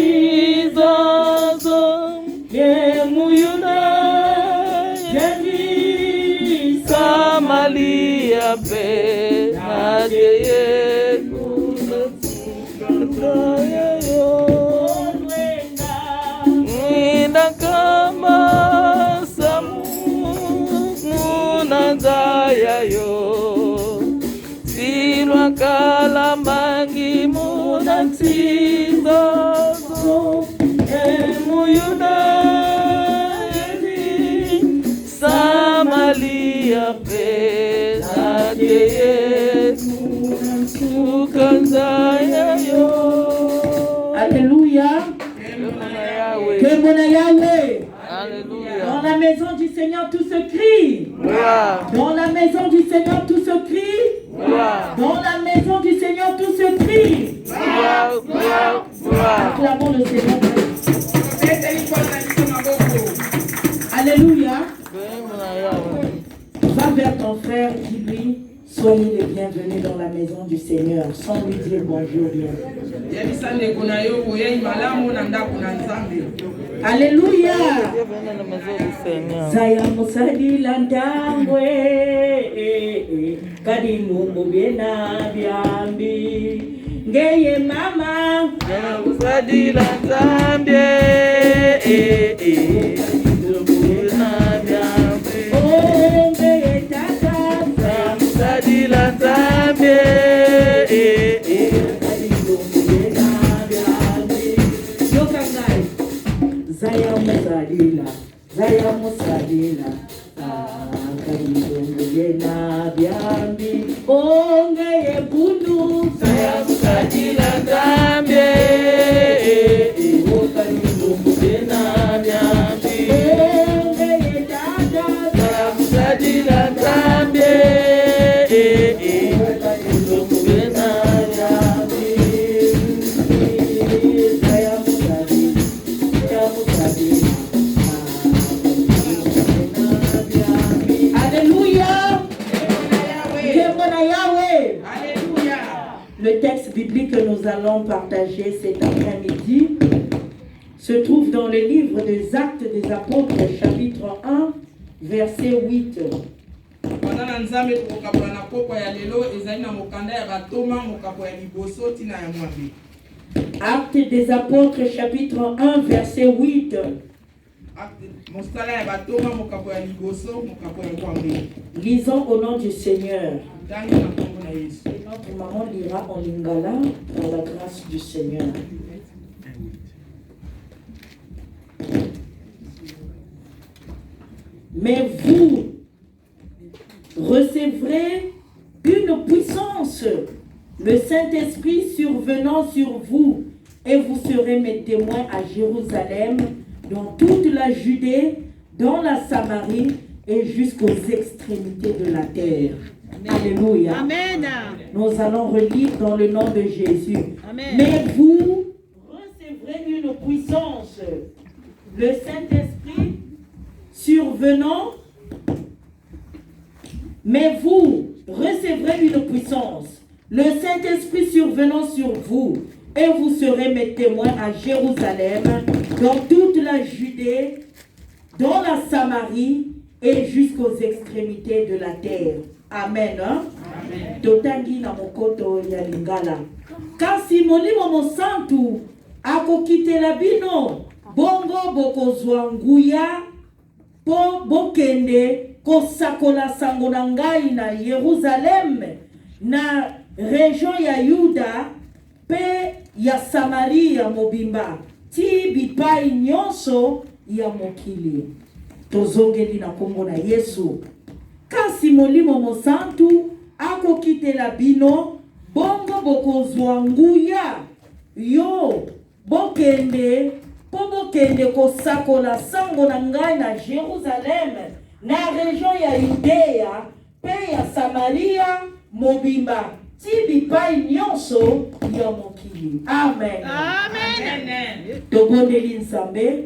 yemuyuna yemi samalia pe nadeye kunanzaya yo wena kama samu kunanzaya yo silwa kalamangi munantizazo emuyuna eni samalia pesa keye kukanzaya yo. Alléluia. Yahweh. Alléluia. Dans la maison du Seigneur, tout se crie. Gloire. Dans la maison du Seigneur, tout se crie. Gloire. Dans la maison du Seigneur, tout se crie. Gloire, gloire, gloire. Acclamons le Seigneur. Alléluia. Va vers ton frère, dis-lui, soyez les bienvenus dans la maison du Seigneur, sans lui dire bonjour bien. Alléluia. Bienvenue à la maison du Seigneur. Zaya musadila ndambwe kadilungu byena byambi ngeye mama Musadila Zambie, oh ngeye tata Musadila Zambie, kadilungu byena byambi yokangai Zaya musadila kadilungu byena byambi oh ngeye bundu Zaya Musadila Zambie, kadilungu byena byambi ngeye tata Musadila Zambie, kadilungu byena byambi Zaya musadila Alléluia. Yahweh. Le texte biblique que nous allons partager cet après-midi se trouve dans le livre des Actes des Apôtres, chapitre 1, verset 8. Actes des Apôtres, chapitre 1, verset 8. Lisons au nom du Seigneur. Notre maman lira en lingala par la grâce du Seigneur. Mais vous recevrez une puissance, le Saint-Esprit survenant sur vous, et vous serez mes témoins à Jérusalem, dans toute la Judée, dans la Samarie et jusqu'aux extrémités de la terre. Alléluia. Amen. Nous allons relire dans le nom de Jésus. Amen. Mais vous recevrez une puissance, le Saint-Esprit survenant. Mais vous recevrez une puissance, le Saint-Esprit survenant sur vous, et vous serez mes témoins à Jérusalem, dans toute la Judée, dans la Samarie et jusqu'aux extrémités de la terre. Amen. Totangi na mokoto ya lingala. Kasi molimo mosantu akokitela bino bongo bokozwa nguya po bokende kosakola sango na ngai na Yerusalem na région ya Yuda pe ya Samaria mobimba ti bipai nyonso ya mokili. Tozongeli na kombo na Yesu. Kasi molimo mosantu akokitela bino bongo bokozwa nguya yo bokende po bokende kosakola sango na ngai na Jerusalem na région ya Yudea pe ya Samaria mobimba ti bipai nyonso ya mokili. Amen. Amen. Tobondeli Nzambe.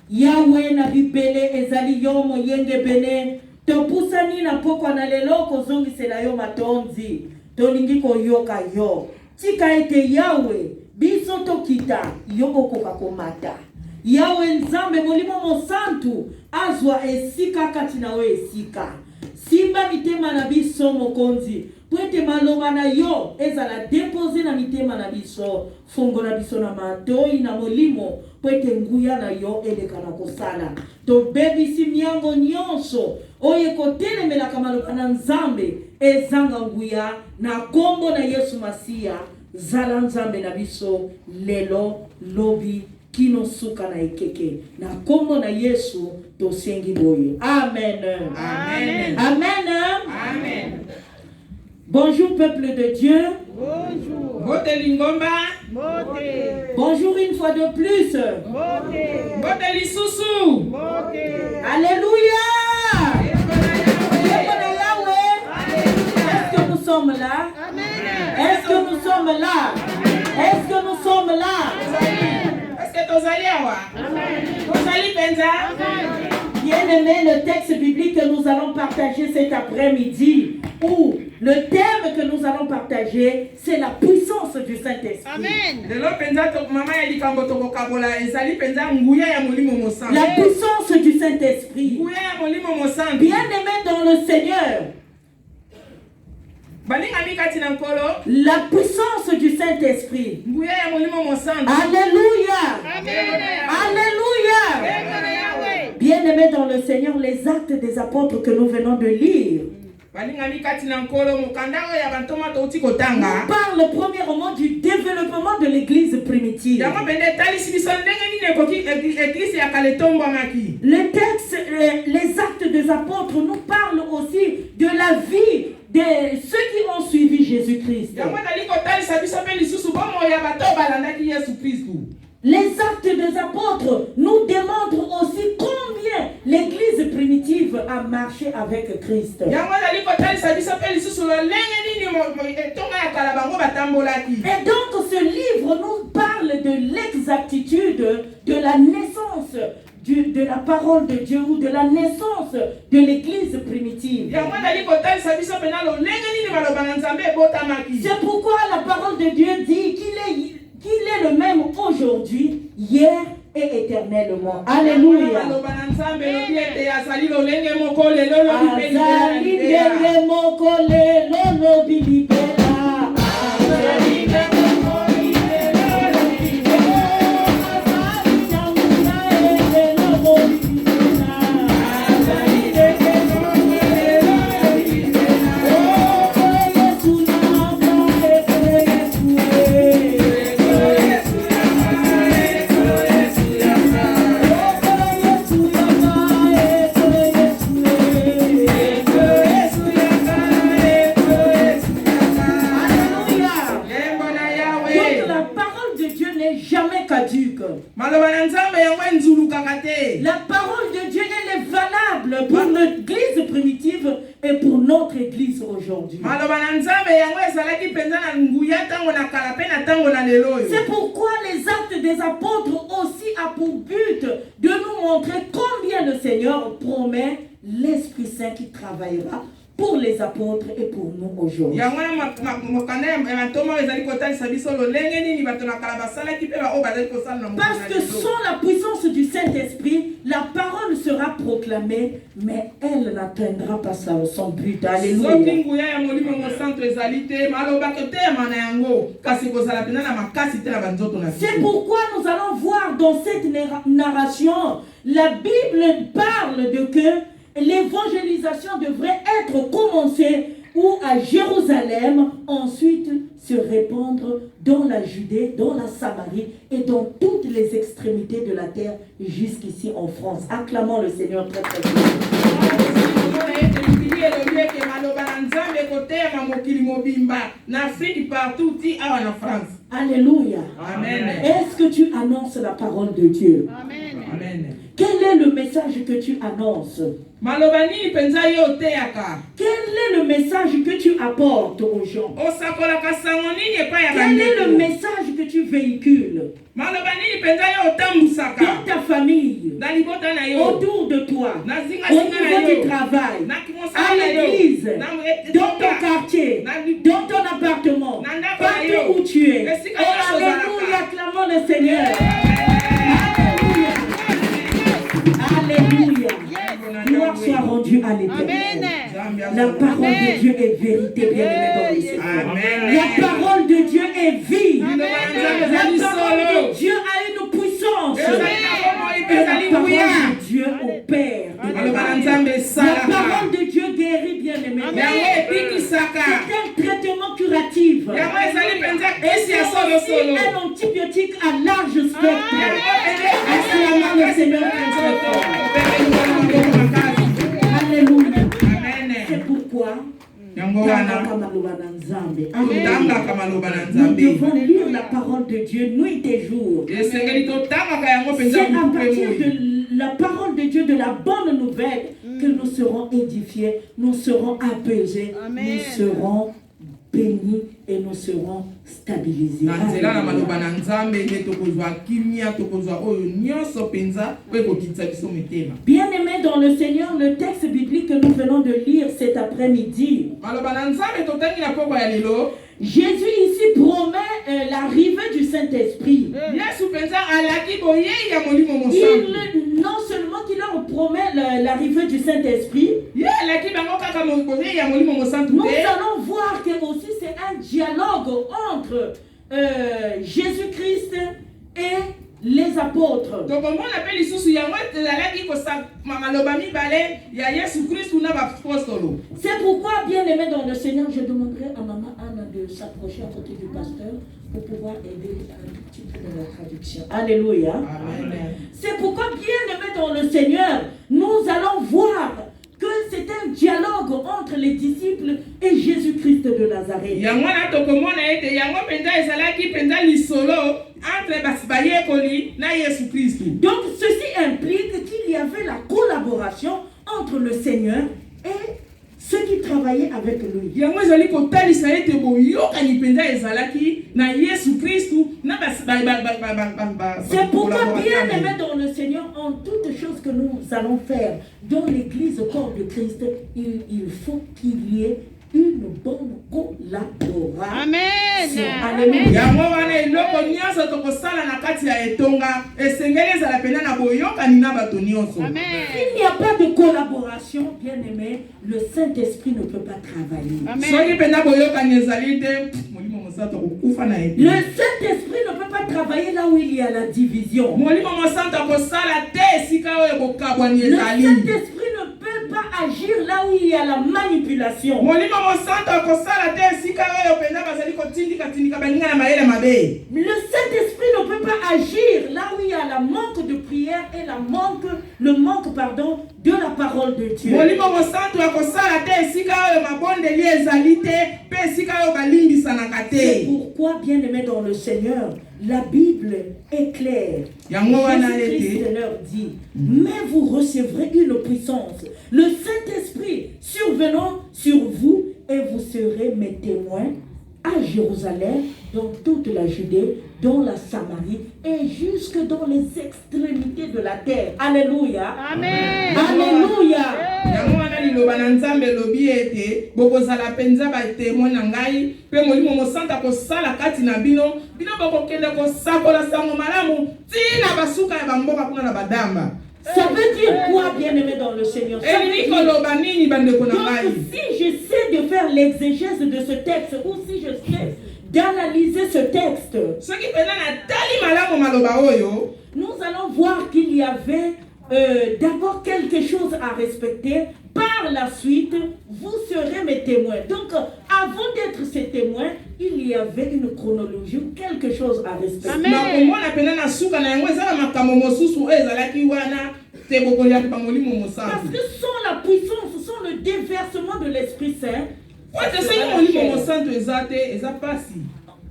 Yawe na bibele ezali yo moyenge bene. Topusani na poko na lelo kozongisela yo matonzi. Tolingi koyoka yo. Tika ete Yawe biso tokita yo bokoka komata. Yawe Nzambe molimo mosantu azwa esika kati na we esika. Simba mitema na biso mokonzi. Pwete maloba na yo ezala depose na mitema na biso. Fungo na biso na matoi na molimo. Pwete nguya na yo eleka na kosala. To bebisi miango nyonso. Oye kotele melaka maloba na Nzambe. Ezanga nguya na kombo na Yesu Masia. Zala Nzambe na biso lelo lobi kino suka na ekeke. Na kombo na Yesu tosengi boye. Amen. Amen. Amen. Amen. Bonjour peuple de Dieu. Bonjour. Mote lingomba. Mote. Bonjour une fois de plus. Mote. Mote lisusu. Mote. Alléluia. Est-ce que nous sommes là? Est-ce que nous sommes là? Est-ce que nous sommes là? Est-ce que tozali awa? Tozali penza? Bien-aimé, le texte biblique que nous allons partager cet après-midi, ou le thème que nous allons partager, c'est la puissance du Saint-Esprit. Amen. La puissance du Saint-Esprit. Bien-aimé dans le Seigneur. La puissance du Saint-Esprit. Alléluia. Alléluia. Bien-aimés dans le Seigneur, les actes des apôtres que nous venons de lire nous parle premièrement du développement de l'église primitive. Le texte, les actes des apôtres nous parlent aussi de la vie de ceux qui ont suivi Jésus-Christ. Les actes des apôtres nous démontrent aussi combien l'église primitive a marché avec Christ. Et donc ce livre nous parle de l'exactitude de la naissance de la parole de Dieu ou de la naissance de l'église primitive. C'est pourquoi la parole de Dieu dit qu'il est le même aujourd'hui, hier et éternellement. Alléluia. La parole de Dieu, elle est valable pour l'église primitive et pour notre église aujourd'hui. C'est pourquoi les actes des apôtres aussi a pour but de nous montrer combien le Seigneur promet l'Esprit Saint qui travaillera pour les apôtres et pour nous aujourd'hui. Parce que sans la puissance du Saint-Esprit, la parole sera proclamée, mais elle n'atteindra pas son but. Alléluia. C'est pourquoi nous allons voir dans cette narration, la Bible parle de que l'évangélisation devrait être commencée ou à Jérusalem, ensuite se répandre dans la Judée, dans la Samarie et dans toutes les extrémités de la terre jusqu'ici en France. Acclamons le Seigneur très très fort. Alléluia. Amen. Est-ce que tu annonces la parole de Dieu? Amen. Amen. Quel est le message que tu annonces? Quel est le message que tu apportes aux gens? Quel est le message que tu véhicules dans ta famille, autour de toi, au niveau du travail, à l'église, dans ton quartier, dans ton appartement, partout où tu es? Oh, alléluia, acclamons le Seigneur. Alléluia. Gloire soit rendue à l'Éternel. La parole de Dieu est vérité, bien-aimé dans le Seigneur. La parole de Dieu est vie. La parole de Dieu a une puissance. Et la parole de Dieu opère. La parole de Dieu guérit, bien-aimé. C'est un traitement curatif. Et c'est aussi un antibiotique à large spectre. Acclamons le Seigneur très fort. Alléluia. C'est pourquoi nous devons lire la parole de Dieu nuit et jour. C'est à partir de la parole de Dieu, de la bonne nouvelle, que nous serons édifiés, nous serons apaisés, nous serons bénis et nous serons stabilisés. Bien-aimés dans le Seigneur, le texte biblique que nous venons de lire cet après-midi, Jésus ici promet l'arrivée du Saint-Esprit. Non seulement qu'il leur promet l'arrivée du Saint-Esprit, nous allons voir que aussi c'est un dialogue entre Jésus-Christ et les apôtres. C'est pourquoi, bien aimé dans le Seigneur, je demanderai à Maman Anne de s'approcher à côté du pasteur pour pouvoir aider un petit peu de la traduction. Alléluia. Amen. C'est pourquoi, bien aimé dans le Seigneur, nous allons voir que c'est un dialogue entre les disciples et Jésus-Christ de Nazareth. Donc ceci implique qu'il y avait la collaboration entre le Seigneur et ceux qui travaillaient avec lui. C'est pourquoi, bien aimé dans le Seigneur, en toutes choses que nous allons faire dans l'église corps de Christ, il faut qu'il y ait une bonne collaboration. Amen. Alléluia. S'il n'y a pas de collaboration, bien aimé, le Saint-Esprit ne peut pas travailler. Amen. Le Saint-Esprit ne peut pas travailler là où il y a la division. Le Saint-Esprit ne peut pas agir là où il y a la manipulation. Le Saint-Esprit ne peut pas agir là où il y a la manque de prière et le manque de la parole de Dieu. C'est pourquoi, bien aimé dans le Seigneur, la Bible est claire. Jésus-Christ leur dit, mais vous recevrez une puissance, le Saint-Esprit survenant sur vous, et vous serez mes témoins à Jérusalem, dans toute la Judée, dans la Samarie et jusque dans les extrémités de la terre. Alléluia. Amen. Alléluia. Yango wana liloba na Nzambe lobi ete bokozala penza ba témoin na ngai pe molimo mosanta kosala kati na bino bokokende kosakola sango malamu tina basuka ya bamboka kuna na badamba. Ça veut dire quoi, bien-aimé dans le Seigneur? Ça veut dire... Donc, si j'essaie de faire l'exégèse de ce texte, ou si j'essaie d'analyser ce texte, nous allons voir qu'il y avait d'abord quelque chose à respecter. Par la suite, vous serez mes témoins. Donc, avant d'être ces témoins, il y avait une chronologie, quelque chose à respecter. Parce que sans la puissance, sans le déversement de l'Esprit Saint,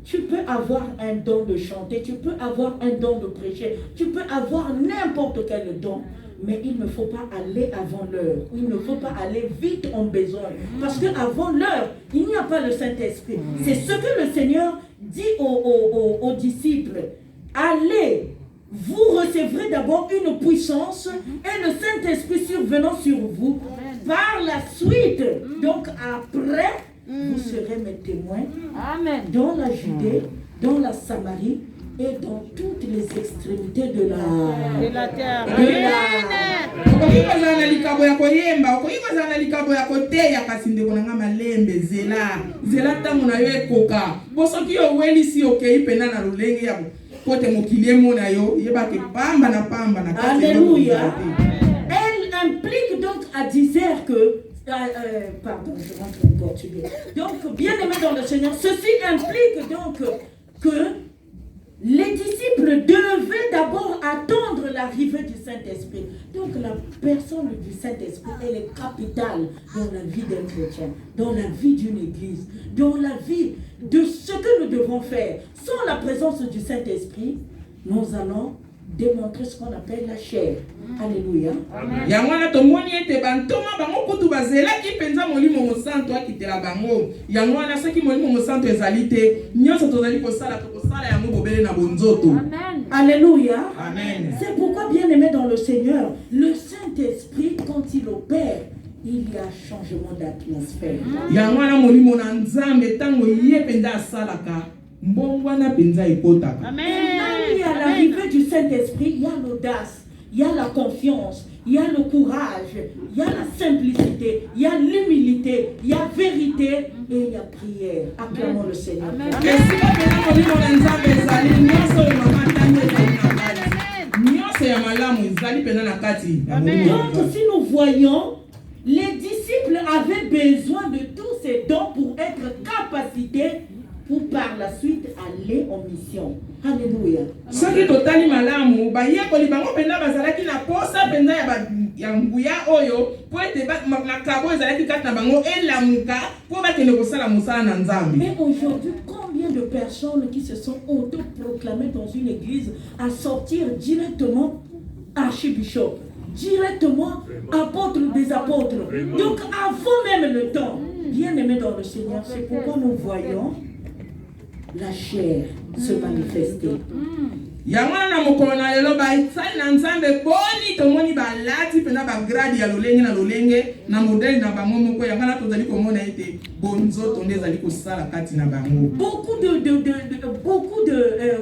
tu peux avoir un don de chanter, tu peux avoir un don de prêcher, tu peux avoir n'importe quel don. Mais il ne faut pas aller avant l'heure. Il ne faut pas aller vite en besoin. Parce qu'avant l'heure, il n'y a pas le Saint-Esprit. C'est ce que le Seigneur dit aux disciples. Allez, vous recevrez d'abord une puissance et le Saint-Esprit survenant sur vous. Par la suite, donc après, vous serez mes témoins. Amen. Dans la Judée, dans la Samarie, et dans toutes les extrémités de la terre. Alléluia. Elle implique donc à dire que pardon, je rentre en portugais. Donc, bien aimé dans le Seigneur, ceci implique donc que les disciples devaient d'abord attendre l'arrivée du Saint-Esprit. Donc la personne du Saint-Esprit, elle est capitale dans la vie d'un chrétien, dans la vie d'une église, dans la vie de ce que nous devons faire. Sans la présence du Saint-Esprit, nous allons démontrer ce qu'on appelle la chair. Alléluia. Alléluia. Amen. C'est pourquoi, bien aimé dans le Seigneur, le Saint-Esprit, quand il opère, il y a changement d'atmosphère. Amen. Et à l'arrivée du Saint-Esprit, il y a l'audace, il y a la confiance, il y a le courage, il y a la simplicité, il y a l'humilité, il y a vérité et il y a prière. Acclamons le Seigneur. Amen. Donc si nous voyons, les disciples avaient besoin de tous ces dons pour être capacités pour par la suite aller en mission. Alléluia. Soki totali malamu bayekoli bango penda bazalaki na posa penda ya nguya oyo po ete makabo ezalaki kati na bango elamuka po bakende kosala mosala na Nzambe. Mais aujourd'hui, combien de personnes qui se sont autoproclamées dans une église à sortir directement archibishop, directement apôtre des apôtres. Donc avant même le temps, bien aimé dans le Seigneur, c'est pourquoi nous voyons la chair se manifester. Yamana mokolo na lelo ba itsai na Nzambe boni tomoni ba lati pena ba grade ya lolenge na lolenge na modèle na bango moko yangana tozali komona ete bonzo tonde ezali kosala kati na bango.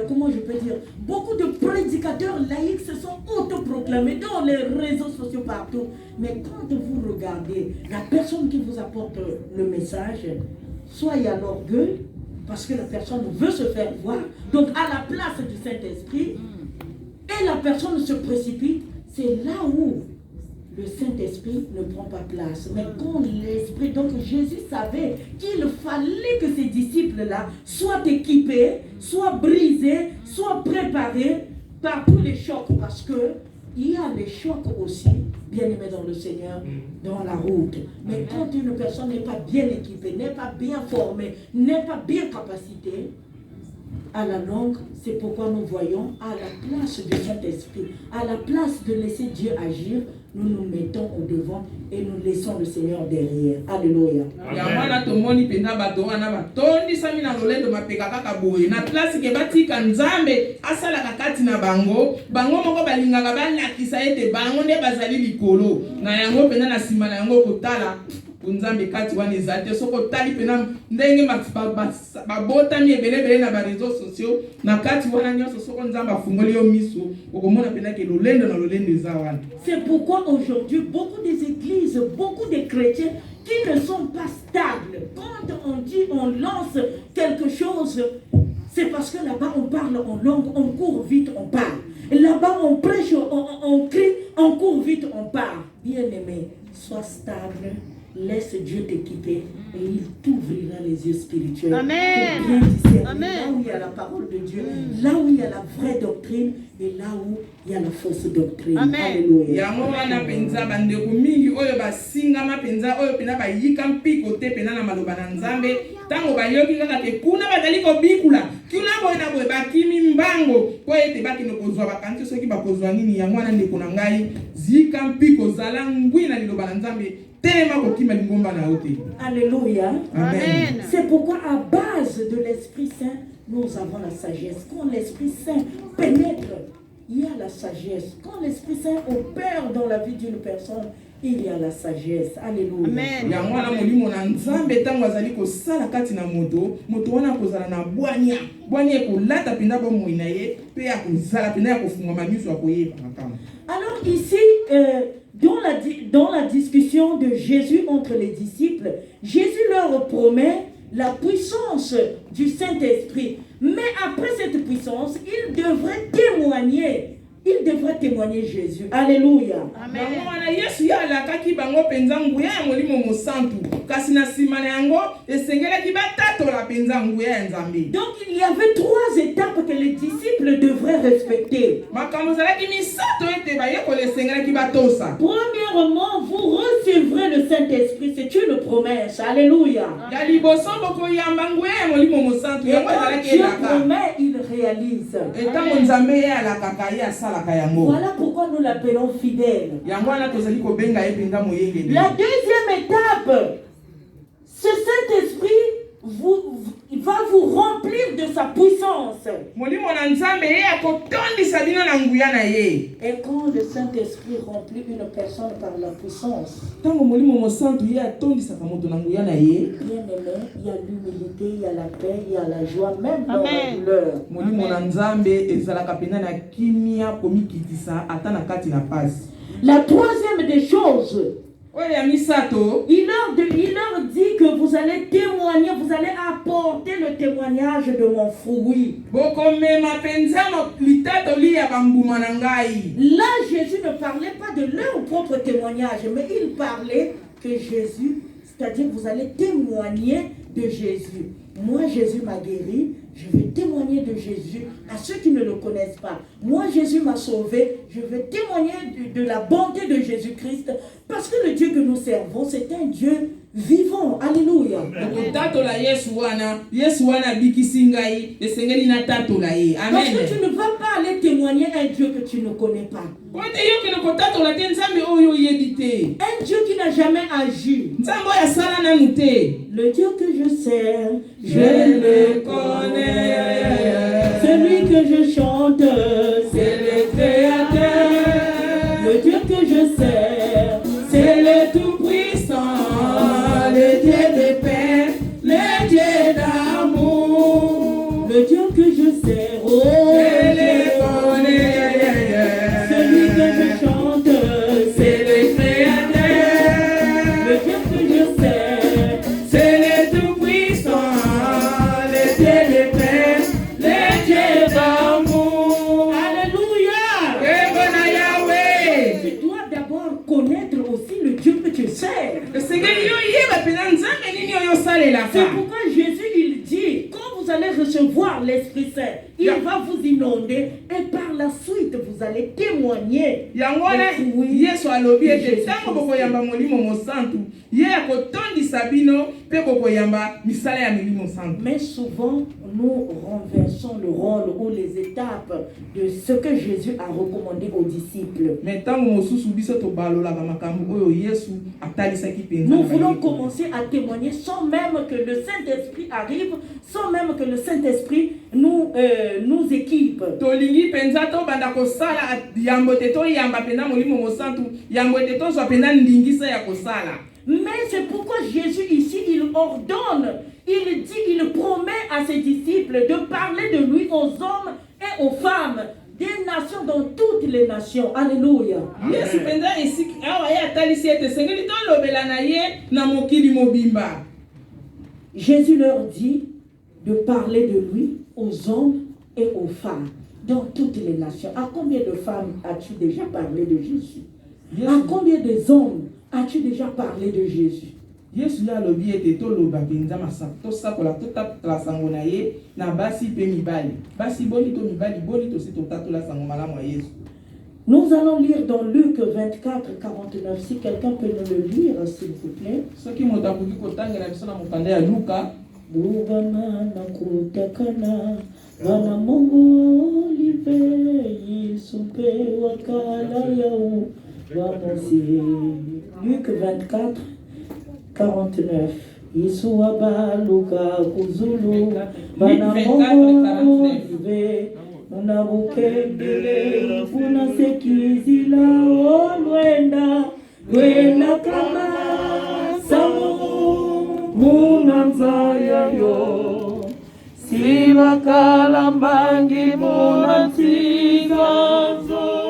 Comment je peux dire, beaucoup de prédicateurs laïcs se sont autoproclamés dans les réseaux sociaux partout. Mais quand vous regardez la personne qui vous apporte le message, soit il y a l'orgueil, parce que la personne veut se faire voir, donc à la place du Saint-Esprit, et la personne se précipite, c'est là où le Saint-Esprit ne prend pas place. Mais quand l'Esprit, donc Jésus savait qu'il fallait que ces disciples-là soient équipés, soient brisés, soient préparés par tous les chocs, parce que il y a les chocs aussi, bien aimé dans le Seigneur, dans la route. Mais quand une personne n'est pas bien équipée, n'est pas bien formée, n'est pas bien capacitée, à la longue, c'est pourquoi nous voyons à la place du Saint-Esprit, à la place de laisser Dieu agir, nous nous mettons au devant et nous laissons le Seigneur derrière. Alléluia. Yamana tomoni penda bato wana batondi sami na lolendo mapeka kaka boye na place ke batika nzambe asala kakati na bango moko balingaka balakisa ete bango nde bazali likolo na yango penda na sima na yango kotala nzambe kati wana ezate soko tali pena ndenge babotami ebelebele na bareseaux sociaux na kati wana nyonso soko nzambe afungoli yo miso okomona pena ke lolendo na lolendo eza wana. C'est pourquoi aujourd'hui beaucoup des églises, beaucoup de chrétiens qui ne sont pas stables, quand on dit on lance quelque chose, c'est parce que là-bas on parle en langue, on court vite, on part. Là-bas on prêche, on crie, on court vite, on part. Bien aimé, sois stable. Laisse Dieu t'équiper et il t'ouvrira les yeux spirituels. Amen. Pour bien discerner Amen. là où il y a la parole de Dieu, là où il y a la vraie doctrine et là où il y a la fausse doctrine. Amen. Alléluia. Yango wana penza bandeko mingi oyo basingama penza oyo pena bayika mpiko te pena na maloba na nzambe tango bayoki kaka te kuna bazali kobikula kuna boye na boye bakimi mbango po ete bakino kozwa bakanti soki bakozwa nini yango wana ndeko na ngai zika mpiko zala ngwi na liloba na nzambe. Alléluia. Amen. C'est pourquoi à base de l'Esprit Saint, nous avons la sagesse. Quand l'Esprit Saint pénètre, il y a la sagesse. Quand l'Esprit Saint opère dans la vie d'une personne, il y a la sagesse. Alléluia. Amen. Ya mwana molimo na nzambe tango azali kosala kati na moto wana kozala na bwanya kolata penda bo moina ye pe ya kozala penda ya kofungwa miso akoyeba makama. Alors ici, dans la discussion de Jésus entre les disciples, Jésus leur promet la puissance du Saint-Esprit. Mais après cette puissance, il devrait témoigner Jésus. Alléluia. Amen. Yesu ya alakaki bango penza nguya ya molimo mosantu kasi na sima na yango esengelaki batatola penza nguya ya nzambe. Donc il y avait 3 étapes que les disciples devraient respecter. Makambo zalaki misato ete bayekoli esengelaki batosa. Premièrement, vous recevrez le Saint-Esprit, c'est une promesse. Alléluia. Ya liboso bokoyamba nguya ya molimo mosantu Et yango quand ezalaki Dieu elaka. promet, il réalise. Etango nzambe ya alakaka ye asalaka yango. Voilà pourquoi nous l'appelons fidèle. Yango wana tozali kobenga ye penza moyenge. La deuxième étape, ce Saint-Esprit va vous remplir de sa puissance. Molimo na nzambe ye akotondisa bino na nguya na ye. Et quand le Saint-Esprit remplit une personne par la puissance, Tango molimo mosantu ye atondisaka moto na nguya na ye. bien aimé, il y a l'humilité, il y a la paix, il y a la joie, même dans la Amen. douleur. Molimo na nzambe ezalaka pena na kimia komikitisa ata na kati na pasi. La troisième des choses, Oyo ya misato il leur dit que vous allez témoigner, vous allez apporter le témoignage de mon fruit. bokomema penza litatoli ya bambuma na ngai. Là, Jésus ne parlait pas de leur propre témoignage, mais il parlait que Jésus, c'est-à-dire vous allez témoigner de Jésus. Moi, Jésus m'a guéri, je vais témoigner de Jésus à ceux qui ne le connaissent pas. Moi, Jésus m'a sauvé, je vais témoigner de la bonté de Jésus-Christ, parce que le Dieu que nous servons, c'est un Dieu vivant. Alléluia. Tatola Yesu wana bikisi ngai esengeli na tatola ye. Parce Amen. que tu ne vas pas aller témoigner un Dieu que tu ne connais pas. Ote yoki no tatola te nzambe oyo yebite. Un Dieu qui n'a jamais agi. Nzambe ya sala na mute. Le Dieu que je sers, Je le connais. celui que je chante, C'est le Créateur. le Dieu que je sers, C'est le Tout-Puissant, le Dieu de paix, le Dieu d'amour. le Dieu que je sers, oh, Je le connais. celui que je chante, C'est le Créateur. le Dieu que je sers, C'est le Tout-Puissant, le Dieu de paix, le Dieu d'amour. Alléluia. Eh, bona Yahweh. Tu dois d'abord connaître aussi le Dieu que tu sers. Esengeli yo yeba pena nzambe nini oyo osalelaka. C'est pourquoi Jésus il dit, quand vous allez recevoir l'Esprit Saint, il va vous inonder et Et par la suite, vous allez témoigner. Yangone Yesu alobi ete tango boko yamba molimo mosantu ye akotondisa bino pe boko yamba misala ya milimo santu. Mais souvent, nous renversons le rôle ou les étapes de ce que Jésus a recommandé aux disciples. Mais tango mosusu biso to balola ba makambo oyo Yesu atalisaki penza. Nous voulons commencer à témoigner sans même que le Saint-Esprit arrive, sans même que le Saint-Esprit nous équipe. Tolingi penza to banda kosala yambo te to yamba pena molimo mosantu yambo te to so pena ndingisa ya kosala. Mais c'est pourquoi Jésus ici, il ordonne, il dit, il promet à ses disciples de parler de lui aux hommes et aux femmes des nations, dans toutes les nations. Alléluia. Yesu penza esik awa ya talisi ete sengeli to lobela na ye na mokili mobimba. Jésus leur dit de parler de lui aux hommes et aux femmes dans toutes les nations. À combien de femmes as-tu déjà parlé de Jésus? À combien de hommes as-tu déjà parlé de Jésus? Yesu ya lobi ete to loba penza masa to sakola to tatala sango na ye na basi pe mibali. Basi boni to mibali boni to si to tatala sango malamu ya Yesu. Nous allons lire dans Luc 24, 49. Si quelqu'un peut nous le lire, s'il vous plaît. Soki motakuki kotangela biso na mokanda ya Luka. Bubana na kutakana wana Mungu live yisumpe wakala yau wamosi. Luc 24, 49. Yisua baluka kuzulu bana Mungu live unabukebele unasekizila olwenda wena kama samu munanzaya yo Sibakala mbangi munatiza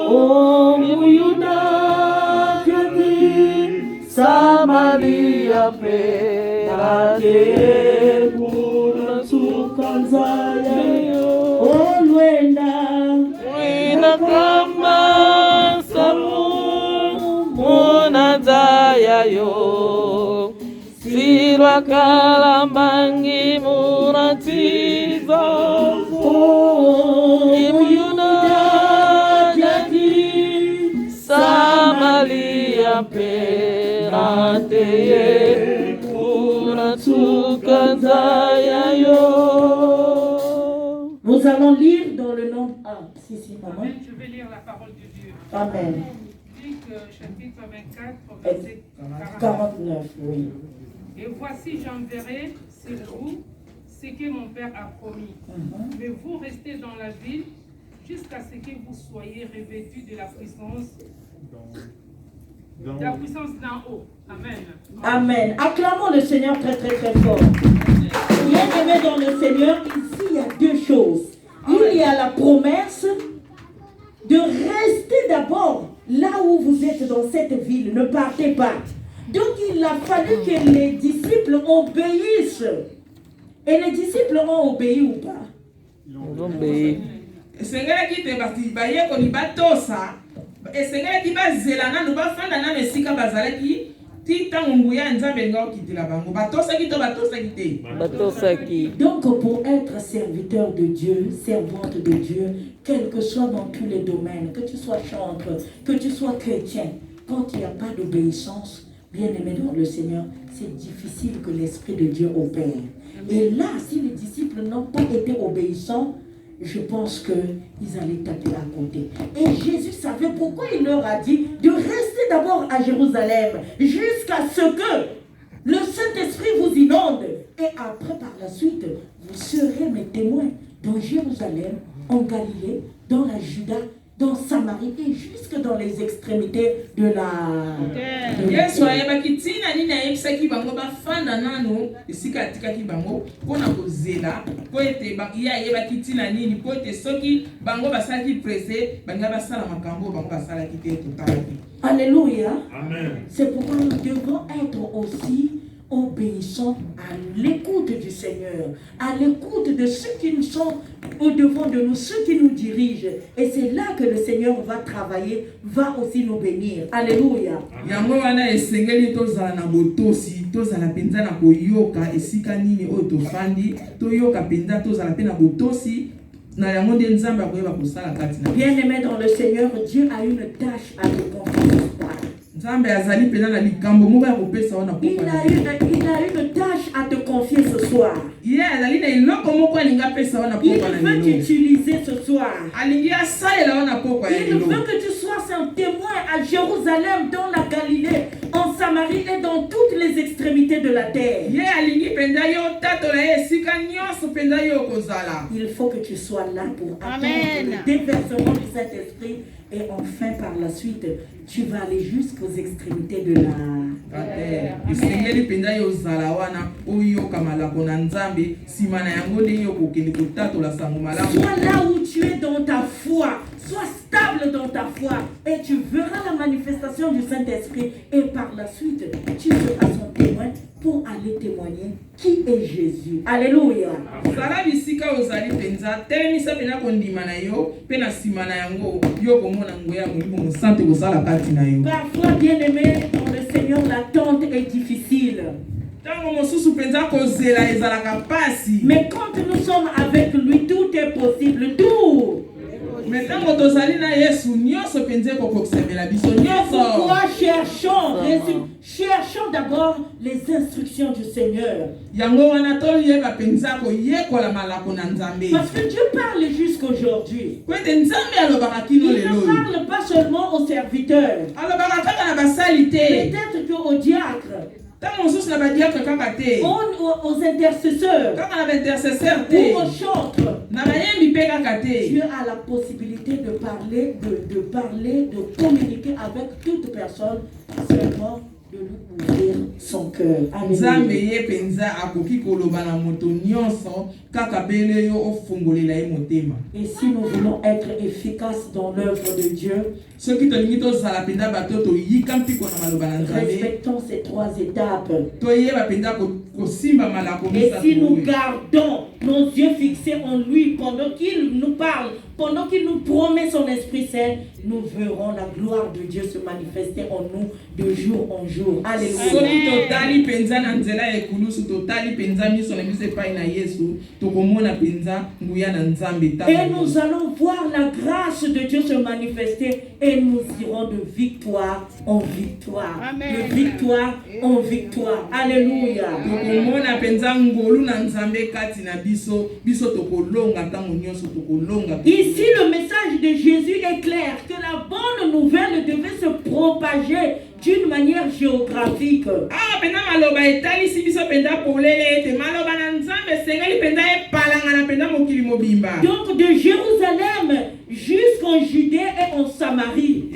o muyuda kati Samaria perate munasukanzaya yo olwenda Wina kama samu munazaya yo Sibakala mbangi munatiza Imuyuna jadi Samaria perate munasukazaya yo. Nous allons lire dans le nom. Ah, si, maman. Amen. Je vais lire la parole de Dieu. Amen. Luc chapitre 24, verset 49, oui. Et voici, j'enverrai sur vous ce que mon Père a promis. Mais vous restez dans la ville jusqu'à ce que vous soyez revêtus de la puissance d'en haut. Amen. Amen. Acclamons le Seigneur très très très fort. Bien-aimés dans le Seigneur, ici il y a deux choses. Il y a la promesse de rester d'abord là où vous êtes dans cette ville. Ne partez pas. Donc il a fallu que les disciples obéissent. Et les disciples ont obéi ou pas? Ils ont obéi. Sengela kite basi baye ko ni batosa. Sengela ki bazelana no bafanda na mesika bazalaki ti tangu ya nzambe ngao kitila bango batosa ki to batosa kite. Batosa ki. Donc pour être serviteur de Dieu, servante de Dieu, quel que soit dans tous les domaines, que tu sois chantre, que tu sois chrétien, quand il n'y a pas d'obéissance, bien-aimé dans le Seigneur, c'est difficile que l'Esprit de Dieu opère. Et là, si les disciples n'ont pas été obéissants, je pense qu'ils allaient taper à côté. Et Jésus savait pourquoi il leur a dit de rester d'abord à Jérusalem jusqu'à ce que le Saint-Esprit vous inonde. Et après, par la suite, vous serez mes témoins dans Jérusalem, en Galilée, dans la Juda, dans Samarie et jusque dans les extrémités de la... Yesu ayebaki tina nini ayebisaki bango bafanda nano esika atikaki bango mpona kozela po ete ye ayebaki tina nini po ete soki bango basalaki presse balinga basala makambo bango basalaki te totalaki. Alléluia. Amen. C'est pourquoi nous devons être aussi obéissants à l'écoute du Seigneur, à l'écoute de ceux qui sont au-devant de nous, ceux qui nous dirigent. Et c'est là que le Seigneur va travailler, va aussi nous bénir. Alléluia. Yango wana esengeli tozala na botosi, tozala penza na koyoka esika nini oyo tofandi, toyoka penza tozala pe na botosi, Bien-aimé dans le Seigneur, Dieu a une tâche à te confier ce soir. Il a une tâche à te confier ce soir. Il veut t'utiliser ce soir. Il veut que tu sois un témoin à Jérusalem, dans la Galilée, en Samarie et dans toutes les extrémités de la terre. Il faut que tu sois là pour attendre le déversement du Saint-Esprit. Et enfin, par la suite, tu vas aller jusqu'aux extrémités de la terre. Sois là où tu es dans ta foi. Sois stable dans ta foi. Et tu verras la manifestation du Saint-Esprit. Et par la suite, tu seras son témoin pour aller témoigner qui est Jésus. Alléluia. Parfois, bien-aimé, dans le Seigneur, l'attente est difficile. Mais quand nous sommes avec lui, tout est possible. Tout. Pourquoi cherchons d'abord les instructions du Seigneur. Parce que Dieu parle jusqu'aujourd'hui. Il ne parle pas seulement aux serviteurs. Peut-être qu'aux diacres. Aux intercesseurs ou aux chantres. Dieu a la possibilité de parler, de communiquer avec toute personne, seulement de lui ouvrir son cœur. Et si nous voulons être efficaces dans l'œuvre de Dieu, respectons ces 3 étapes. Et si nous gardons nos yeux fixés en lui pendant qu'il nous parle, pendant qu'il nous promet son Esprit Saint, nous verrons la gloire de Dieu se manifester en nous de jour en jour. Alléluia. Et nous allons voir la grâce de Dieu se manifester et nous irons de victoire en victoire. Amen. De victoire en victoire. Alléluia. Ici, le message de Jésus est clair, que la bonne nouvelle devait se propager d'une manière géographique. Donc de Jérusalem jusqu'en Judée et en Samarie.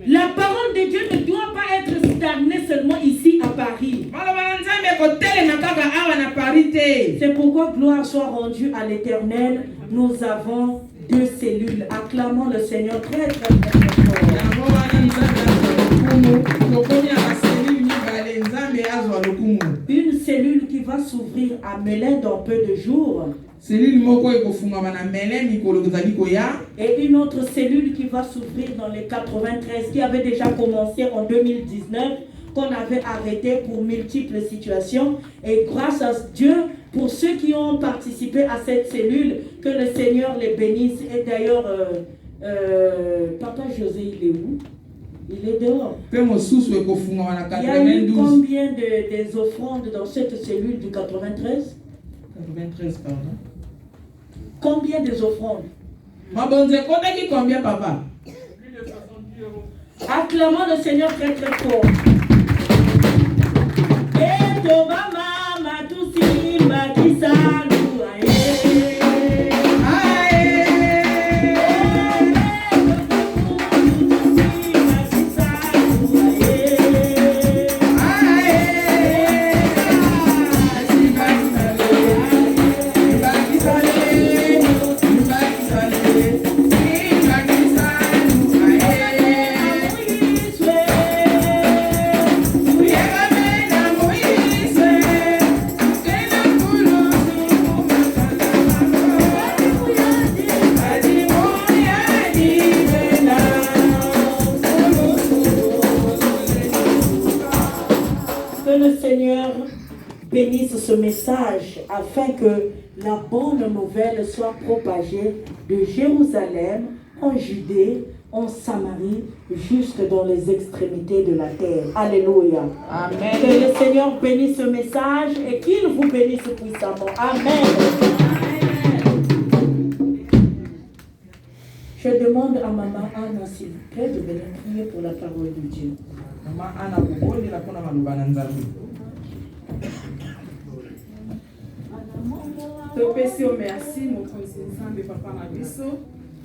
La parole de Dieu ne doit pas être stagnée seulement ici à Paris. C'est pourquoi gloire soit rendue à l'Éternel. Nous avons 2 cellules. Acclamons le Seigneur très très très fort. Une cellule qui va s'ouvrir à Melun dans peu de jours. Et une autre cellule qui va s'ouvrir dans les 93, qui avait déjà commencé en 2019, qu'on avait arrêté pour multiples situations. Et grâce à Dieu, pour ceux qui ont participé à cette cellule, que le Seigneur les bénisse. Et d'ailleurs, Papa José, il est où? Il est dehors. Il y a eu combien des offrandes dans cette cellule du 93? 93, pardon. Combien des offrandes? Combien, papa? Plus de 70 €. Acclamons le Seigneur très très fort. Et Tobama Matusi Makisalu. bénisse ce message afin que la bonne nouvelle soit propagée de Jérusalem en Judée, en Samarie, juste dans les extrémités de la terre. Alléluia. Amen. Que le Seigneur bénisse ce message et qu'il vous bénisse puissamment. Amen. Je demande à Maman Anna, s'il vous plaît, de venir prier pour la parole de Dieu. Maman Anna, vous voulez la prendre à l'Ubananzami. Topesi o merci mokonzi nzambe papa na biso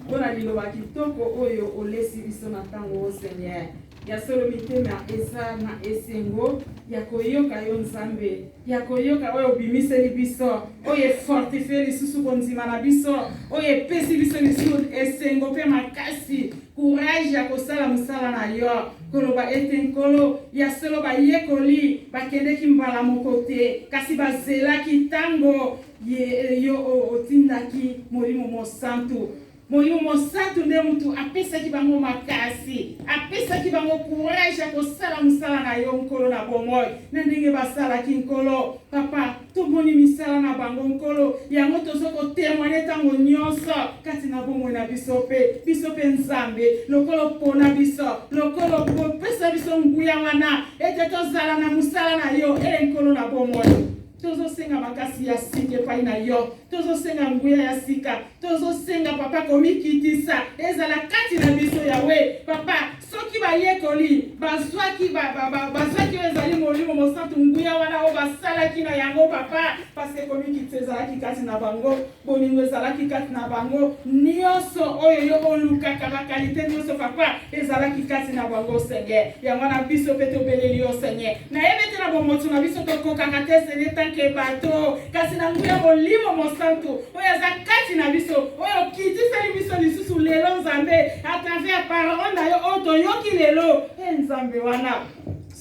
mpona liloba kitoko oyo olesi biso na ntango o Seigneur ya solo mitema eza na esengo ya koyoka yo nzambe ya koyoka oyo obimiseli biso oyo efortifie lisusu kondima na biso oyo epesi biso lisusu esengo mpe makasi courage ya kosala mosala na yo koloba ete nkolo ya solo bayekoli bakendeki mbala moko te kasi bazelaki ntango yo otindaki molimo mosantu molimo mosantu nde mutu apesaki bango makasi apesaki bango courage ya kosala mosala na yo nkolo na bomoi na ndenge basalaki nkolo papa tomoni misala na bango nkolo yango tozokotemoine ntango nyonso kati na bomoi na biso mpe nzambe lokolo mpona biso lokolo kopesa biso nguya wana ete tozala na mosala na yo nkolo na bomoi tozosenga makasi ya sika epai na yo tozosenga nguya ya sika tozosenga papa komikitisa ezala kati na biso yawe papa soki bayekoli bazwaki oyo ezali molimo mosantu nguya wana oyo basalaki na yango papa paske komikitisa ezalaki kati na bango bolingo ezalaki kati na bango nyonso oyo yo olukaka bakalite nyonso papa ezalaki kati na bango Seigneur yango na biso mpe tobeleli yo Seigneur nayebi ete na bomoto na biso tokokaka te Seigneur tanke bato kasi na nguya molimo mosantu oyo eza kati na biso oyo okitiseli biso lisusu lelo nzambe à travers parole na yo oyo toyoki lelo nzambe wana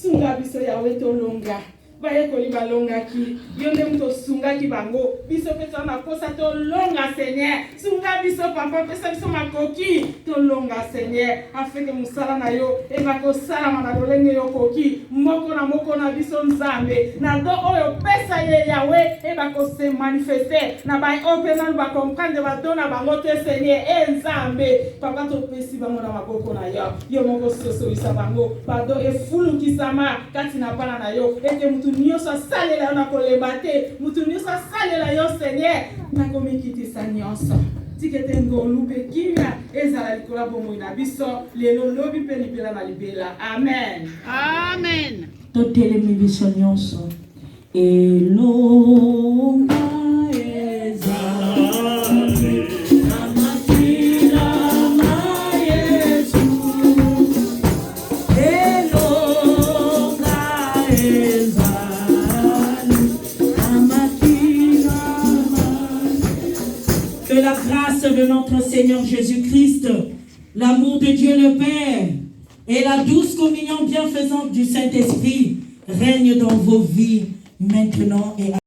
sunga biso yawe tolonga bayekoli balongaki yo nde mutu osungaki bango biso mpe toza na posa tolonga Seigneur sunga biso papa pesa biso makoki tolonga Seigneur afeke mosala na yo ebakosalama na lolenge yo koki moko na moko na biso nzambe na do oyo pesa ye yawe ebakose manifeste na bai oyo mpe nanu bakomprendre bado na bango te Seigneur nzambe papa topesi bango na maboko na yo moko sosolisa bango bado efulukisama kati na bana na yo ete mutu nyonso asalela yo na kolemba te mutu nyonso asalela yo Seigneur nakomikitisa nyonso tikete ngolu mpe kimia ezala likolo ya bomoi na biso lelo lobi mpe libela na libela amen Amen. Totelemi biso nyonso elonga ezali na makila na Yesu elonga ezali na makila na que la grâce de notre Seigneur Jésus-Christ, l'amour de Dieu le Père et la douce communion bienfaisante du Saint-Esprit règne dans vos vies maintenant et